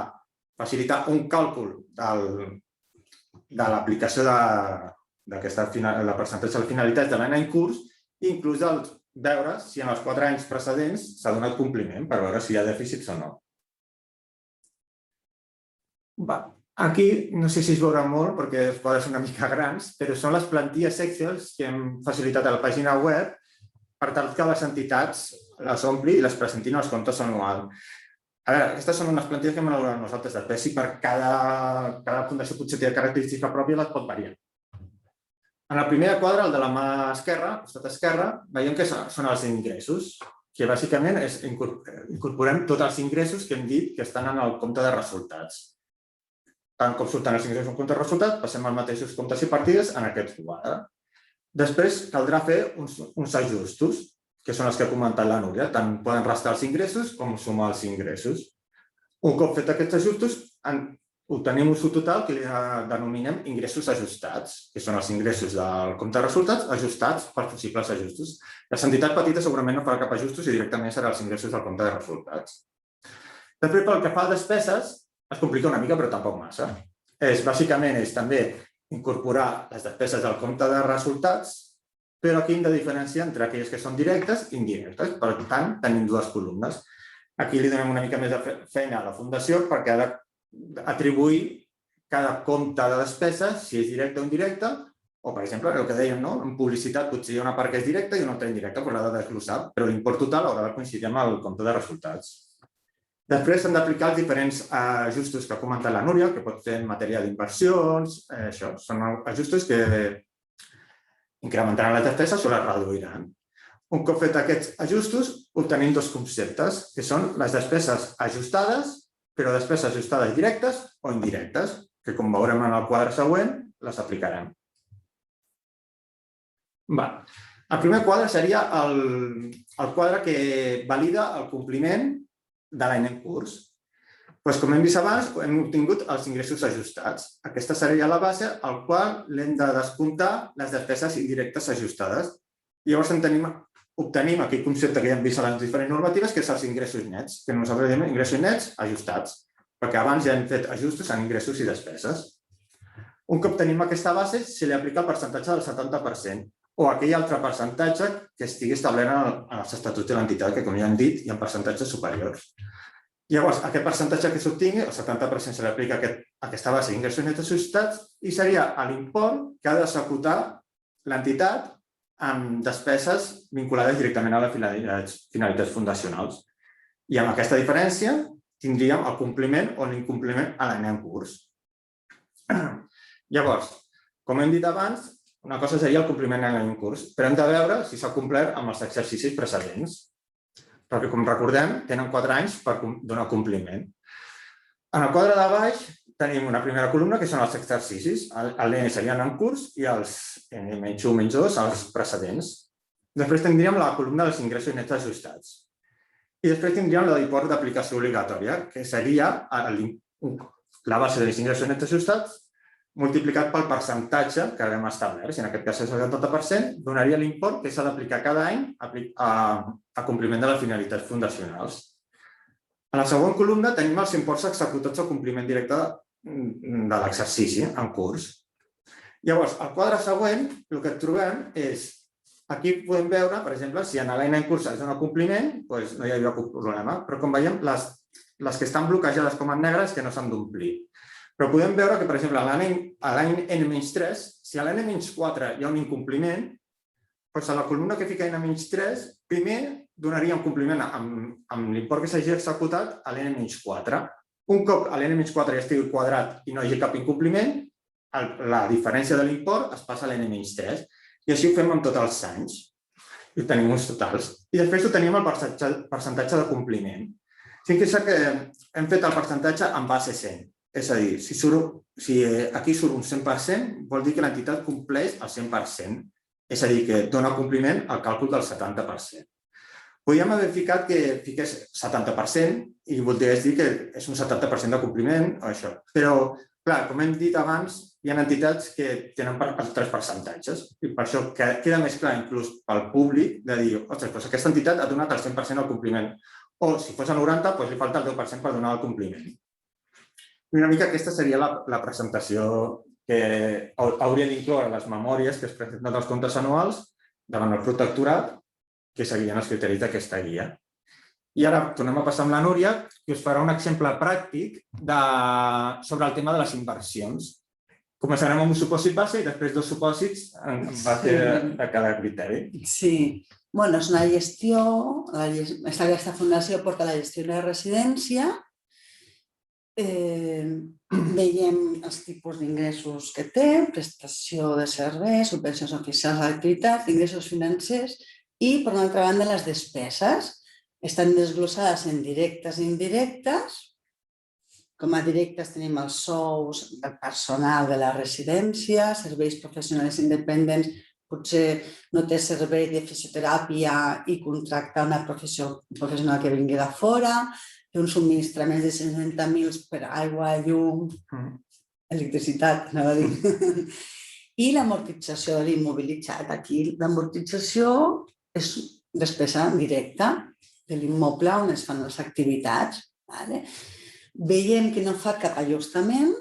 facilitar un càlcul de l'aplicació de la percentatge de finalitats de l'any en curs i inclús veure si en els 4 anys precedents s'ha donat compliment per veure si hi ha dèficits o no. Aquí no sé si es veurà molt perquè els quadres són una mica grans, però són les plantilles Excel que hem facilitat a la pàgina web per tal que les entitats les ompli i les presentin als comptes anuals. A veure, aquestes són unes plantilles que hem elaborat nosaltres. Després, si per cada fundació potser té característica pròpia, les pot variar. En el primer quadre, el de la mà esquerra, costat esquerre, veiem que són els ingressos, que bàsicament incorporem tots els ingressos que hem dit que estan en el compte de resultats. Tant com surten els ingressos en compte de resultats, passem als mateixos comptes i partides en aquest quadre. Després caldrà fer uns ajustos, que són els que ha comentat la Núria. Tant poden restar els ingressos com sumar els ingressos. Un cop fet aquests ajustos, obtenim un sub total que li denominem ingressos ajustats, que són els ingressos del compte de resultats ajustats per possibles ajustos. Les entitats petites segurament no farà cap ajustos i directament serà els ingressos del compte de resultats. Després, pel que fa a despeses, es complica una mica, però tampoc massa. Bàsicament és també incorporar les despeses del compte de resultats, però aquí hem de diferenciar entre aquelles que són directes i indirectes. Per tant, tenim dues columnes. Aquí li donem una mica més de feina a la Fundació perquè ha d'atribuir cada compte de despeses, si és directe o indirecte, o, per exemple, el que dèiem, en publicitat potser hi ha una part que és directa i una altra indirecta, però l'ha de desglossar, però l'import total haurà de coincidir amb el compte de resultats. Després s'han d'aplicar els diferents ajustos que ha comentat la Núria, que pot fer en matèria d'inversions, això, són ajustos que incrementaran les despeses o les reduiran. Un cop fet aquests ajustos, obtenim dos conceptes, que són les despeses ajustades, però despeses ajustades directes o indirectes, que com veurem en el quadre següent, les aplicarem. El primer quadre seria el quadre que valida el compliment de l'any en curs. Com hem vist abans, hem obtingut els ingressos ajustats. Aquesta seria la base al qual l'hem de descomptar les despeses indirectes ajustades. Llavors obtenim aquell concepte que ja hem vist a les diferents normatives, que és els ingressos nets, que nosaltres diem ingressos nets ajustats, perquè abans ja hem fet ajustos en ingressos i despeses. Un cop tenim aquesta base, se li aplica el percentatge del 70% o aquell altre percentatge que estigui establert en els estatuts de l'entitat, que com ja hem dit, hi ha percentatges superiors. Llavors, aquest percentatge que s'obtingui, el 70% se li aplica aquesta base d'ingressos nets ajustats i seria l'import que ha d'executar l'entitat amb despeses vinculades directament a les finalitats fundacionals. I amb aquesta diferència tindríem el compliment o l'incompliment a l'any en curs. Llavors, com hem dit abans, una cosa seria el compliment a l'any en curs, però hem de veure si s'ha complert amb els exercicis precedents, perquè, com recordem, tenen 4 anys per donar compliment. En el quadre de baix tenim una primera columna que són els exercicis. L'N serien en curs i els N-1, -2, els precedents. Després tindríem la columna dels ingressos nets ajustats. I després tindríem la d'import d'aplicació obligatòria, que seria la base dels ingressos nets ajustats multiplicat pel percentatge que hem establert. Si en aquest cas és el 70%, donaria l'import que s'ha d'aplicar cada any a compliment de les finalitats fundacionals. En la següent columna tenim els imports executats al compliment directe de l'exercici en curs. Llavors, al quadre següent, el que trobem és, aquí podem veure, per exemple, si en l'any en curs es dona compliment, doncs no hi hauria cap problema, però com veiem, les que estan bloquejades com en negre és que no s'han d'omplir. Però podem veure que, per exemple, a l'any N-3, si a l'N-4 hi ha un incompliment, doncs a la columna que fica N-3, primer donaríem compliment amb l'import que s'hagi executat a l'N-4. Un cop l'N-4 ja estigui quadrat i no hi hagi cap incompliment, la diferència de l'import es passa a l'N-3. I així ho fem amb tots els anys. I tenim uns totals. I després ho tenim el percentatge de compliment. Fixeu que hem fet el percentatge en base 100. És a dir, si aquí surt un 100%, vol dir que l'entitat compleix el 100%. És a dir, que dona compliment al càlcul del 70%. Podríem haver ficat que fiqués 70% i voldria dir que és un 70% de compliment o això. Però, clar, com hem dit abans, hi ha entitats que tenen altres percentatges i per això queda més clar inclús pel públic de dir, ostres, aquesta entitat ha donat el 100% del compliment. O, si fos el 90%, doncs li falta el 10% per donar el compliment. I una mica aquesta seria la presentació que hauria d'incloure les memòries que es presenten dels comptes anuals davant el protectorat que seguien els criteris d'aquesta guia. I ara tornem a passar amb la Núria, que us farà un exemple pràctic sobre el tema de les inversions. Començarem amb un supòsit base i després 2 supòsits en base a cada criteri. Sí, bueno, és una gestió, aquesta fundació porta la gestió de la residència, veiem els tipus d'ingressos que té, prestació de serveis, subvencions oficials d'activitat, ingressos financers i, per una altra banda, les despeses. Estan desglossades en directes i indirectes. Com a directes tenim els sous del personal de la residència, serveis professionals independents, potser no té servei de fisioteràpia i contracta una professional que vingui de fora, té un subministrament de 190.000 per aigua, llum, electricitat, anava a dir. I l'amortització de l'immobilitzat. Aquí l'amortització és despesa directa de l'immoble on es fan les activitats. Veiem que no fa cap ajustament.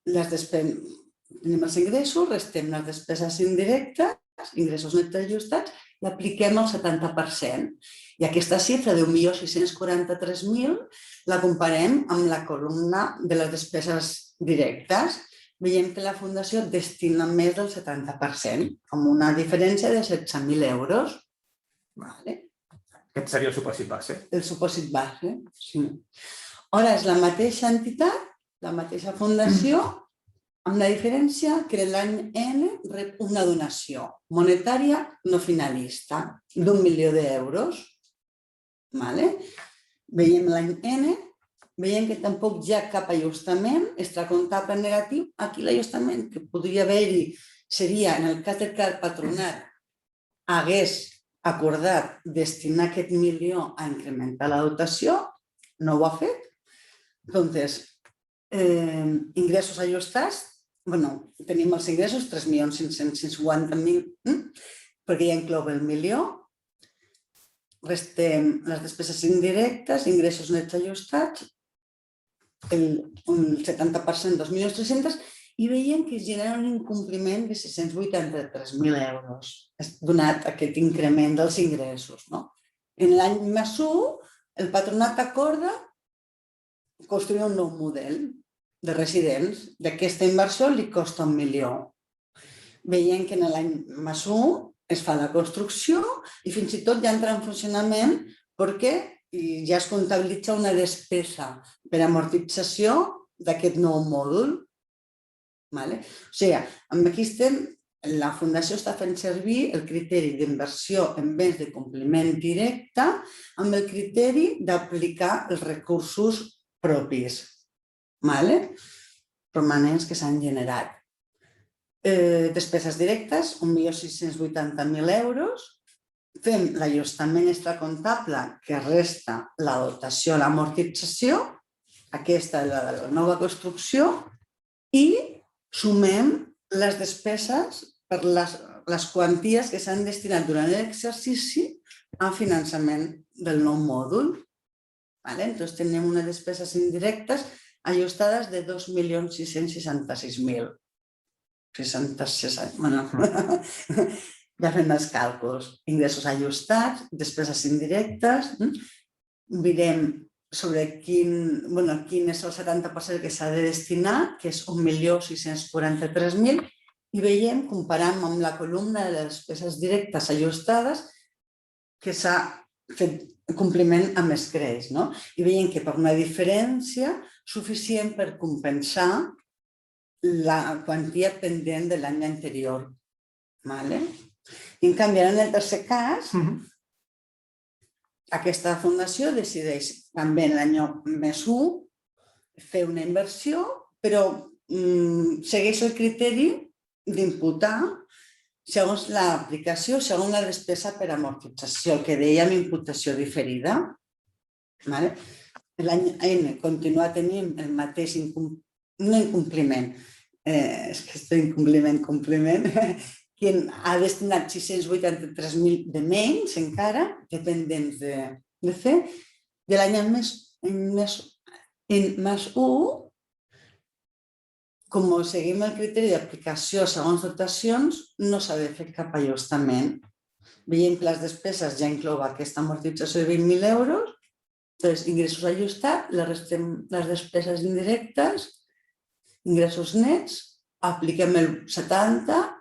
Tenim els ingressos, restem les despeses indirectes, ingressos nets ajustats, i apliquem el 70%. I aquesta xifra de 1.643.000 la comparem amb la columna de les despeses directes. Veiem que la Fundació destina més del 70%, amb una diferència de 16.000 euros. Aquest seria el supòsit base. El supòsit base, sí. Ara és la mateixa entitat, la mateixa fundació, amb la diferència que l'any N rep una donació monetària no finalista d'1 milió d'euros. Veiem l'any N, veiem que tampoc hi ha cap ajustament extracomptable negatiu. Aquí l'ajustament que podria haver-hi seria, en el cas que el patronat hagués acordat destinar aquest milió a incrementar la dotació, no ho ha fet. Doncs, ingressos ajustats, tenim els ingressos 3.550.000, perquè ja inclou el milió. Restem les despeses indirectes, ingressos nets ajustats, un 70%, 2.300.000, i veiem que es genera un incompliment de 683.000 euros, donat aquest increment dels ingressos. En l'any +1, el patronat acorda construir un nou model de residents. D'aquesta inversió li costa 1 milió. Veiem que en l'any +1 es fa la construcció i fins i tot ja entra en funcionament perquè ja es comptabilitza una despesa per amortització d'aquest nou mòdul. O sigui, aquí la Fundació està fent servir el criteri d'inversió en béns de compliment directe amb el criteri d'aplicar els recursos propis romanents que s'han generat. Despeses directes, 1.680.000 euros. Fem l'ajustament extracomptable que resta la dotació a l'amortització, aquesta és la de la nova construcció, i sumem les despeses per les quanties que s'han destinat durant l'exercici a finançament del nou mòdul. Llavors tenim unes despeses indirectes ajustades de 2.666.000. Ja fem els càlculs. Ingressos ajustats, despeses indirectes, mirem sobre quin és el 70% que s'ha de destinar, que és 1.643.000, i veiem, comparant amb la columna de les despeses directes ajustades, que s'ha fet compliment amb els crèdits. I veiem que per una diferència suficient per compensar la quantia pendent de l'any anterior. I en canvi, en el tercer cas, aquesta fundació decideix també en l'any +1 fer una inversió, però segueix el criteri d'imputar segons l'aplicació, segons la despesa per amortització, el que dèiem imputació diferida. L'any N continua tenint el mateix incompliment, és que estoy compliment, que ha destinat 683.000 de menys encara, dependents de fer. De l'any +1, com seguim el criteri d'aplicació segons dotacions, no s'ha de fer cap ajustament. Veiem que les despeses ja inclou aquesta amortització de 20.000 euros, doncs ingressos ajustats, les despeses indirectes, ingressos nets, apliquem el 70,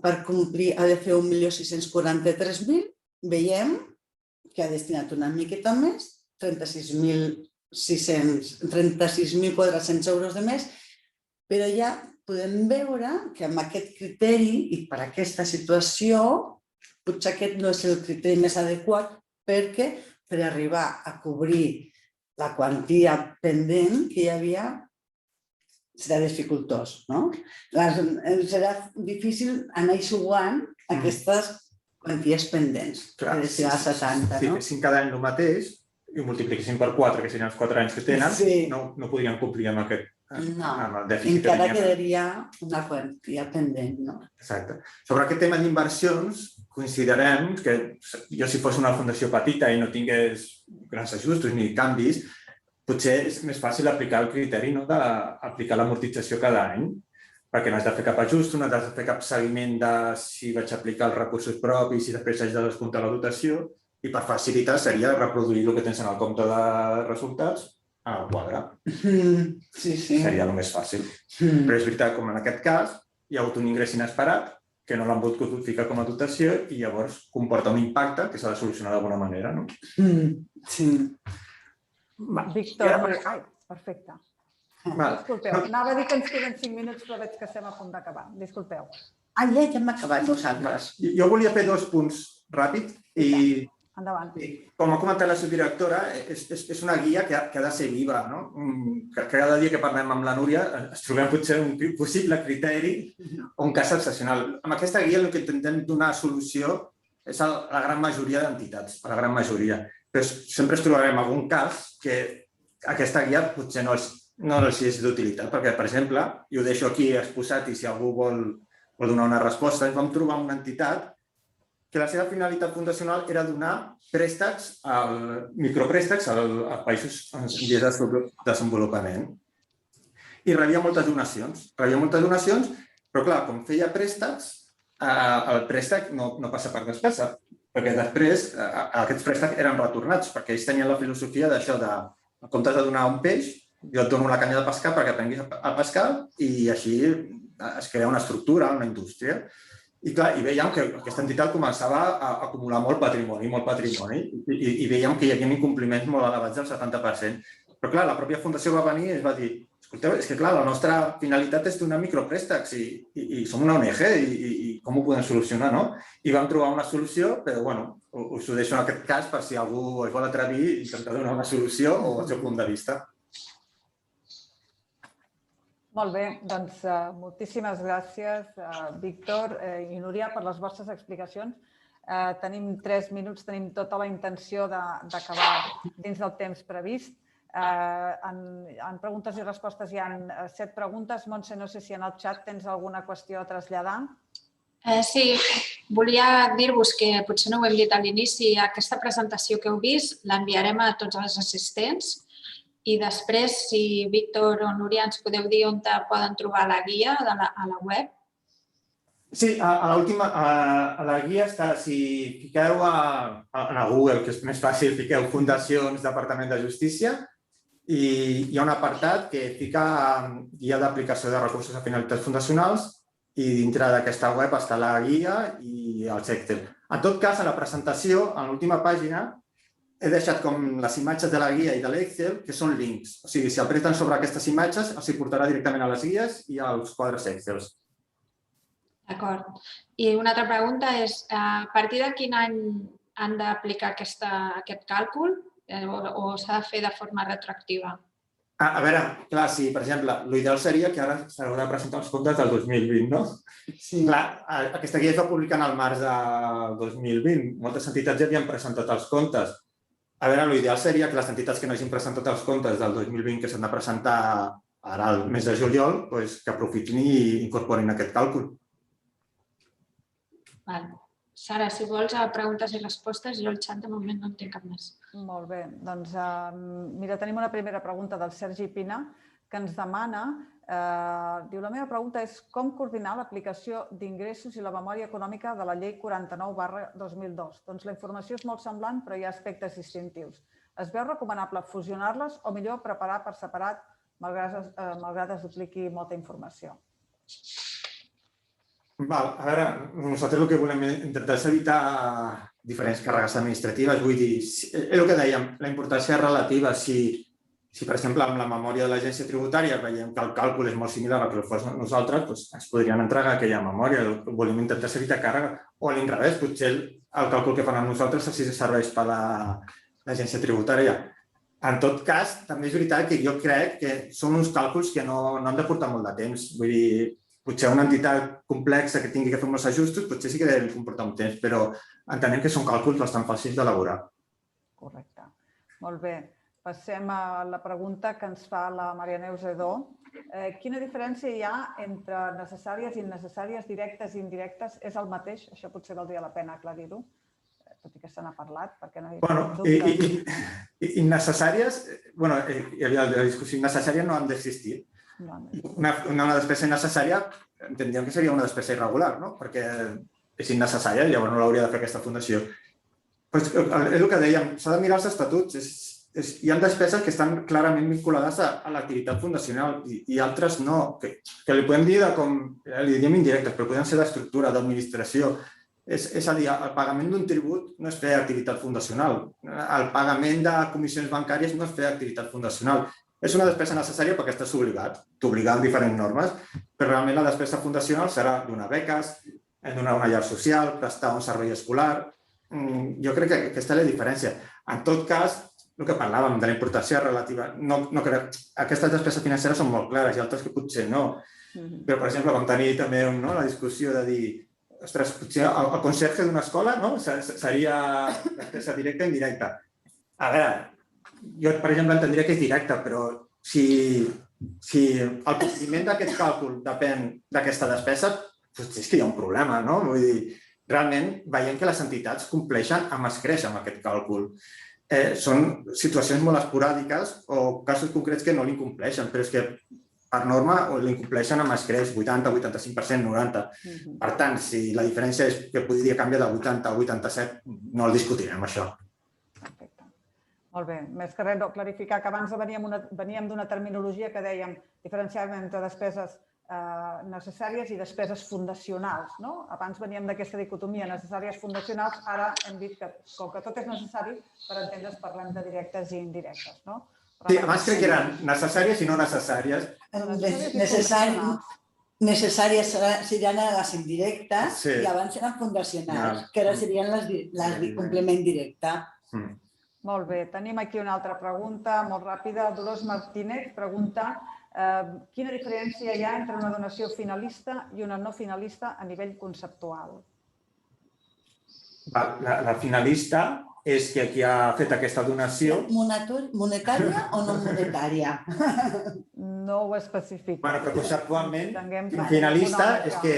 per complir ha de fer 1.643.000, veiem que ha destinat una miqueta més, 36.400 euros de més, però ja podem veure que amb aquest criteri i per aquesta situació potser aquest no és el criteri més adequat perquè per arribar a cobrir la quantia pendent que hi havia serà dificultós. Serà difícil anar eixugant aquestes quanties pendents, que si a 70, Si no? fessin cada any el mateix i ho multipliquessin per 4, que serien els 4 anys que tenen, no podrien complir amb aquest amb el dèficit que encara teníem. quedaria una quantia pendent, no? Exacte. Sobre aquest tema d'inversions, considerem que jo, si fos una fundació petita i no tingués grans ajustos ni canvis, potser és més fàcil aplicar el criteri d'aplicar l'amortització cada any, perquè no has de fer cap ajust, no has de fer cap seguiment de si vaig aplicar els recursos propis, si després haig de descomptar la dotació, i per facilitar seria reproduir el que tens en el compte de resultats al quadre. Sí. Seria el més fàcil. Però és veritat, com en aquest cas, hi ha hagut un ingrés inesperat que no l'han pogut ficar com a dotació i llavors comporta un impacte que s'ha de solucionar d'alguna manera, no? Sí. Víctor, ai, perfecte. Val. Disculpeu, anava a dir que ens queden 5 minuts, però veig que estem a punt d'acabar. Disculpeu. Ah, ja hem acabat nosaltres. Jo volia fer 2 punts ràpids i Endavant. com ha comentat la subdirectora, és una guia que ha de ser viva, no? Cada dia que parlem amb la Núria ens trobem potser un possible criteri o un cas excepcional. Amb aquesta guia el que intentem donar solució és a la gran majoria d'entitats, a la gran majoria. Però sempre ens trobarem algun cas que aquesta guia potser no els és d'utilitat, perquè, per exemple, i ho deixo aquí exposat i si algú vol donar una resposta, ens vam trobar una entitat que la seva finalitat fundacional era donar préstecs, micropréstecs a països en vies de desenvolupament. I rebia moltes donacions. Però, clar, com feia préstecs, el préstec no passa per despesa, perquè després aquests préstecs eren retornats, perquè ells tenien la filosofia d'això de, en comptes de donar un peix, jo et dono una canya de pescar perquè aprenguis a pescar i així es crea una estructura, una indústria. I clar, veiem que aquesta entitat començava a acumular molt patrimoni i veiem que hi havia incompliments molt elevats del 70%. Però clar, la pròpia fundació va venir i es va dir, escolteu, és que clar, la nostra finalitat és donar micropréstecs i som una ONG i com ho podem solucionar, no? I vam trobar una solució, però bueno, us ho deixo en aquest cas per si algú es vol atrevir i intentar donar una solució o el seu punt de vista. Molt bé, doncs moltíssimes gràcies, Víctor i Núria, per les vostres explicacions. Tenim 3 minuts, tenim tota la intenció d'acabar dins del temps previst. En preguntes i respostes hi ha 7 preguntes. Montse, no sé si en el xat tens alguna qüestió a traslladar. Sí, volia dir-vos que potser no ho hem dit a l'inici, aquesta presentació que heu vist l'enviarem a tots els assistents i després, si Víctor o Núria ens podeu dir on poden trobar la guia a la web. Sí, a la guia està, si fiqueu a Google, que és més fàcil, fiqueu Fundacions Departament de Justícia i hi ha un apartat que fica guia d'aplicació de recursos a finalitats fundacionals i dintre d'aquesta web està la guia i els Excel. En tot cas, a la presentació, a l'última pàgina, he deixat com les imatges de la guia i de l'Excel, que són links. O sigui, si apreten sobre aquestes imatges, els portarà directament a les guies i als quadres Excel. D'acord. I una altra pregunta és, a partir de quin any han d'aplicar aquest càlcul o s'ha de fer de forma retroactiva? A veure, clar, sí, per exemple, l'ideal seria que ara s'haurà de presentar els comptes del 2020, no? Sí. Clar, aquesta guia es va publicar al març del 2020. Moltes entitats ja havien presentat els comptes. A veure, l'ideal seria que les entitats que no hagin presentat els comptes del 2020 que s'han de presentar ara al mes de juliol, que aprofitin i incorporin aquest càlcul. Sara, si vols preguntes i respostes, jo el xat de moment no en tinc cap més. Molt bé, doncs mira, tenim una primera pregunta del Sergi Pina que ens demana, diu, la meva pregunta és com coordinar l'aplicació d'ingressos i la memòria econòmica de la llei 49/2002. Doncs la informació és molt semblant, però hi ha aspectes distintius. Es veu recomanable fusionar-les o millor preparar per separat, malgrat es dupliqui molta informació? A veure, nosaltres el que volem intentar és evitar diferents càrregues administratives. Vull dir, és el que dèiem, la importància és relativa. Si, per exemple, amb la memòria de l'agència tributària veiem que el càlcul és molt similar al que el fos nosaltres, ens podrien entregar aquella memòria. Volem intentar evitar càrrega. O a l'inrevés, potser el càlcul que fan amb nosaltres així serveix per a l'agència tributària. En tot cas, també és veritat que jo crec que són uns càlculs que no han de portar molt de temps. Vull dir, potser una entitat complexa que tingui que fer molts ajustos, potser sí que deu comportar un temps, però entenem que són càlculs bastant fàcils d'elaborar. Correcte. Molt bé. Passem a la pregunta que ens fa la Maria Neus Edó. Quina diferència hi ha entre necessàries i innecessàries, directes i indirectes? És el mateix? Això potser valdria la pena aclarir-ho, tot i que se n'ha parlat, perquè no hi ha dubte. Innecessàries, la discussió innecessària no han d'existir. Una despesa innecessària entendríem que seria una despesa irregular, no? Perquè és innecessària i llavors no l'hauria de fer aquesta fundació. És el que dèiem, s'ha de mirar els estatuts. Hi ha despeses que estan clarament vinculades a l'activitat fundacional i altres no, que li podem dir com li diem indirectes, però poden ser d'estructura, d'administració. És a dir, el pagament d'un tribut no és fer activitat fundacional. El pagament de comissions bancàries no és fer activitat fundacional. És una despesa necessària perquè estàs obligat, t'obliga amb diferents normes, però realment la despesa fundacional serà donar beques, donar una llar social, prestar un servei escolar. Jo crec que aquesta és la diferència. En tot cas, el que parlàvem de la importància relativa, aquestes despeses financeres són molt clares i altres que potser no. Però, per exemple, vam tenir també la discussió de dir ostres, potser el conserge d'una escola seria despesa directa o indirecta. A veure, jo, per exemple, entendria que és directe, però si el compliment d'aquest càlcul depèn d'aquesta despesa, doncs és que hi ha un problema, no? Vull dir, realment veiem que les entitats compleixen amb escreix amb aquest càlcul. Són situacions molt esporàdiques o casos concrets que no l'incompleixen, però és que per norma l'incompleixen amb escreix 80, 85%, 90%. Per tant, si la diferència és que podria canviar de 80 a 87, no el discutirem, això. Molt bé. Més que res, clarificar que abans veníem d'una terminologia que dèiem diferenciàvem entre despeses necessàries i despeses fundacionals. Abans veníem d'aquesta dicotomia necessàries fundacionals, ara hem dit que com que tot és necessari, per entendre's parlem de directes i indirectes. Sí, abans crec que eren necessàries i no necessàries. Necessàries serien les indirectes i abans eren fundacionals, que ara serien les de complement directe. Molt bé, tenim aquí una altra pregunta, molt ràpida. Dolors Martínez pregunta quina diferència hi ha entre una donació finalista i una no finalista a nivell conceptual? La finalista és que qui ha fet aquesta donació... Monetària o no monetària? No ho especifica. Però conceptualment, la finalista és que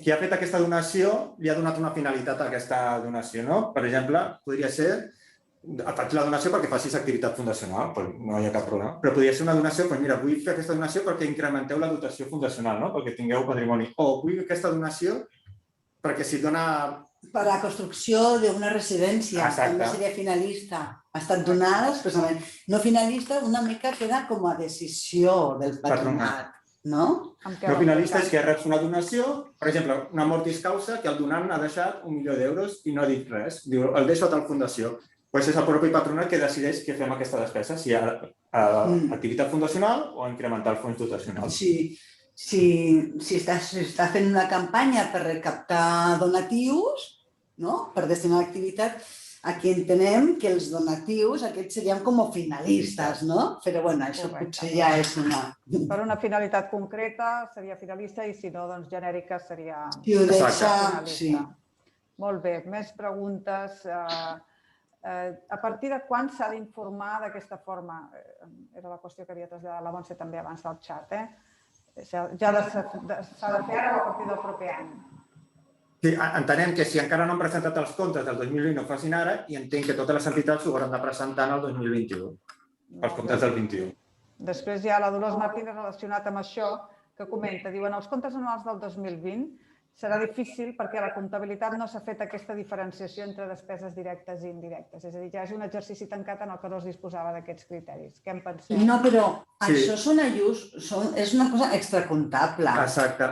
qui ha fet aquesta donació li ha donat una finalitat a aquesta donació, no? Per exemple, podria ser faig la donació perquè facis activitat fundacional, no hi ha cap problema. Però podria ser una donació, doncs mira, vull fer aquesta donació perquè incrementeu la dotació fundacional, perquè tingueu patrimoni. O vull aquesta donació perquè si dona... Per a la construcció d'una residència, també seria finalista. Ha estat donada expressament. No finalista, una mica queda com a decisió del patronat. No finalista és que reps una donació, per exemple, una mortis causa que el donant ha deixat 1 milió d'euros i no ha dit res. Diu, el deixo a tal fundació. Doncs és el propi patronat que decideix què fem aquesta despesa, si hi ha activitat fundacional o incrementar el fons dotacional. Si està fent una campanya per recaptar donatius, per destinar a l'activitat, aquí entenem que els donatius aquests serien com a finalistes, però això potser ja és una... Per una finalitat concreta seria finalista i si no, doncs genèrica seria... Si ho deixa, sí. Molt bé, més preguntes... A partir de quan s'ha d'informar d'aquesta forma? Era la qüestió que havia traslladat la Montse també abans del xat. S'ha de fer ara o a partir del proper any? Sí, entenem que si encara no han presentat els comptes del 2020 no ho facin ara i entenc que totes les entitats ho hauran de presentar en el 2021, els comptes del 21. Després hi ha la Dolors Martínez relacionat amb això que comenta, diuen els comptes anuals del 2020 serà difícil perquè la comptabilitat no s'ha fet aquesta diferenciació entre despeses directes i indirectes. És a dir, ja és un exercici tancat en el que no es disposava d'aquests criteris. Què en penseu? No, però això és una cosa extracomptable. Exacte.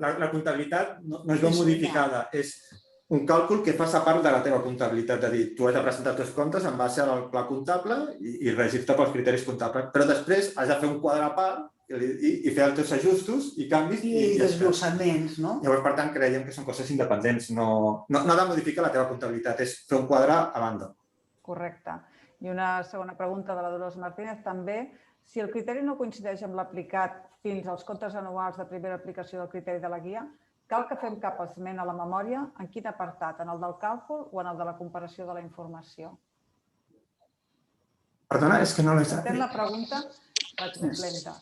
La comptabilitat no es veu modificada. És un càlcul que fas a part de la teva comptabilitat. És a dir, tu has de presentar els teus comptes en base al pla comptable i regir-te pels criteris comptables. Però després has de fer un quadre a part i fer els teus ajustos i canvis i desglossaments, no? Llavors, per tant, creiem que són coses independents. No ha de modificar la teva comptabilitat, és fer un quadre a banda. Correcte. I una segona pregunta de la Dolors Martínez també. Si el criteri no coincideix amb l'aplicat fins als comptes anuals de primera aplicació del criteri de la guia, cal que fem cap esment a la memòria en quin apartat, en el del càlcul o en el de la comparació de la informació? Perdona, és que no l'he Entenc la pregunta? Vaig més lenta.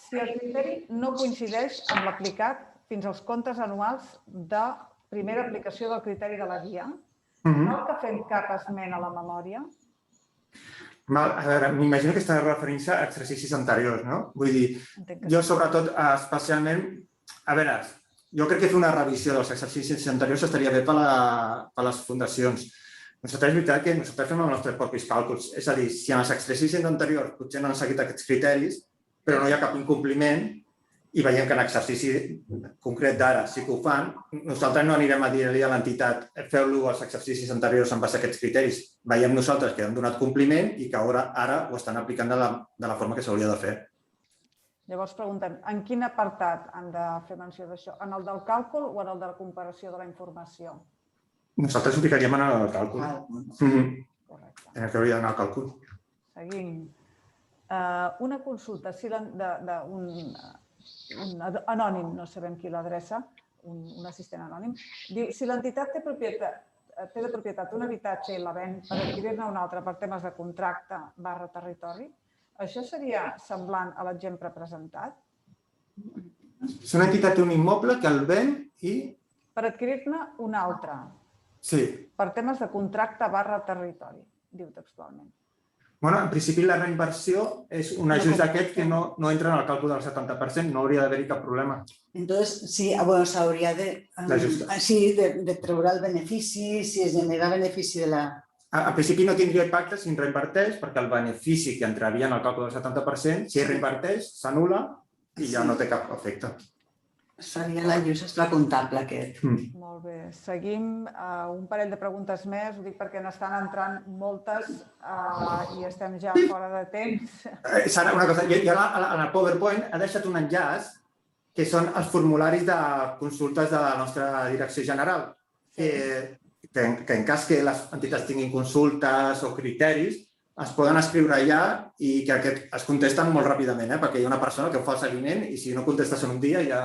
Si el criteri no coincideix amb l'aplicat fins als comptes anuals de primera aplicació del criteri de la guia, cal que fem cap esment a la memòria? A veure, m'imagino que està referint-se a exercicis anteriors, no? Vull dir, jo sobretot, especialment, a veure, jo crec que fer una revisió dels exercicis anteriors estaria bé per a les fundacions. Nosaltres és veritat que nosaltres fem els nostres propis càlculs. És a dir, si en els exercicis anteriors potser no han seguit aquests criteris, però no hi ha cap incompliment i veiem que en l'exercici concret d'ara sí que ho fan, nosaltres no anirem a dir-li a l'entitat feu-lo els exercicis anteriors en base a aquests criteris. Veiem nosaltres que han donat compliment i que ara ho estan aplicant de la forma que s'hauria de fer. Llavors preguntem, en quin apartat han de fer menció d'això? En el del càlcul o en el de la comparació de la informació? Nosaltres ho ficaríem en el càlcul. Correcte. En el que hauria d'anar al càlcul. Seguim. Una consulta d'un anònim, no sabem qui l'adreça, un assistent anònim, diu, si l'entitat té de propietat un habitatge i la ven per adquirir-ne un altre per temes de contracte / territori, això seria semblant a l'exemple presentat? Si una entitat té un immoble que el ven i... Per adquirir-ne un altre. Sí. Per temes de contracte / territori, diu textualment. Bueno, en principi la reinversió és un ajust d'aquest que no entra en el càlcul del 70%, no hauria d'haver-hi cap problema. Entonces, sí, bueno, s'hauria de treure el benefici, si es genera benefici de la... En principi no tindria impacte si reinverteix, perquè el benefici que entraria en el càlcul del 70%, si reinverteix, s'anul·la i ja no té cap efecte. Seria l'ajust comptable aquest. Molt bé. Seguim. Un parell de preguntes més. Ho dic perquè n'estan entrant moltes i estem ja fora de temps. Sara, una cosa. Jo en el PowerPoint he deixat un enllaç que són els formularis de consultes de la nostra direcció general. Que en cas que les entitats tinguin consultes o criteris, es poden escriure allà i que es contesten molt ràpidament, perquè hi ha una persona que ho fa el seguiment i si no contestes en un dia ja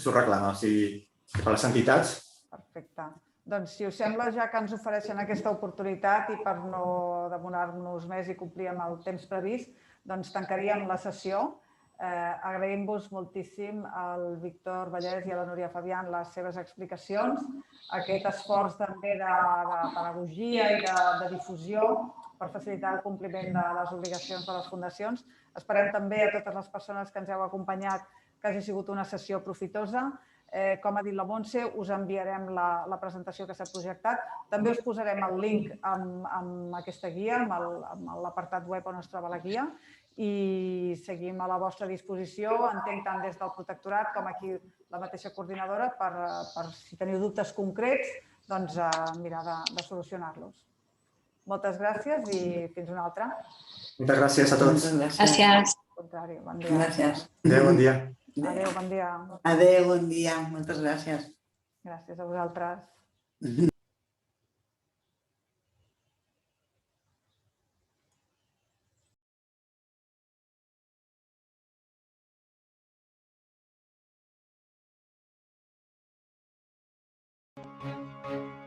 s'ho reclama. O sigui, per les entitats. Perfecte. Doncs, si us sembla, ja que ens ofereixen aquesta oportunitat i per no demorar-nos més i complir amb el temps previst, doncs tancaríem la sessió. Agraïm-vos moltíssim al Víctor Vallès i a la Núria Fabián les seves explicacions, aquest esforç també de pedagogia i de difusió per facilitar el compliment de les obligacions de les fundacions. Esperem també a totes les persones que ens heu acompanyat que hagi sigut una sessió profitosa. Com ha dit la Montse, us enviarem la presentació que s'ha projectat. També us posarem el link amb aquesta guia, amb l'apartat web on es troba la guia, i seguim a la vostra disposició, entenc tant des del protectorat com aquí la mateixa coordinadora, per si teniu dubtes concrets, doncs mirar de solucionar-los. Moltes gràcies i fins una altra. Moltes gràcies a tots. Gràcies. Al contrari, bon dia. Gràcies. Adéu, bon dia. Adéu, bon dia. Adéu, bon dia. Moltes gràcies. Gràcies a vosaltres. Thank you.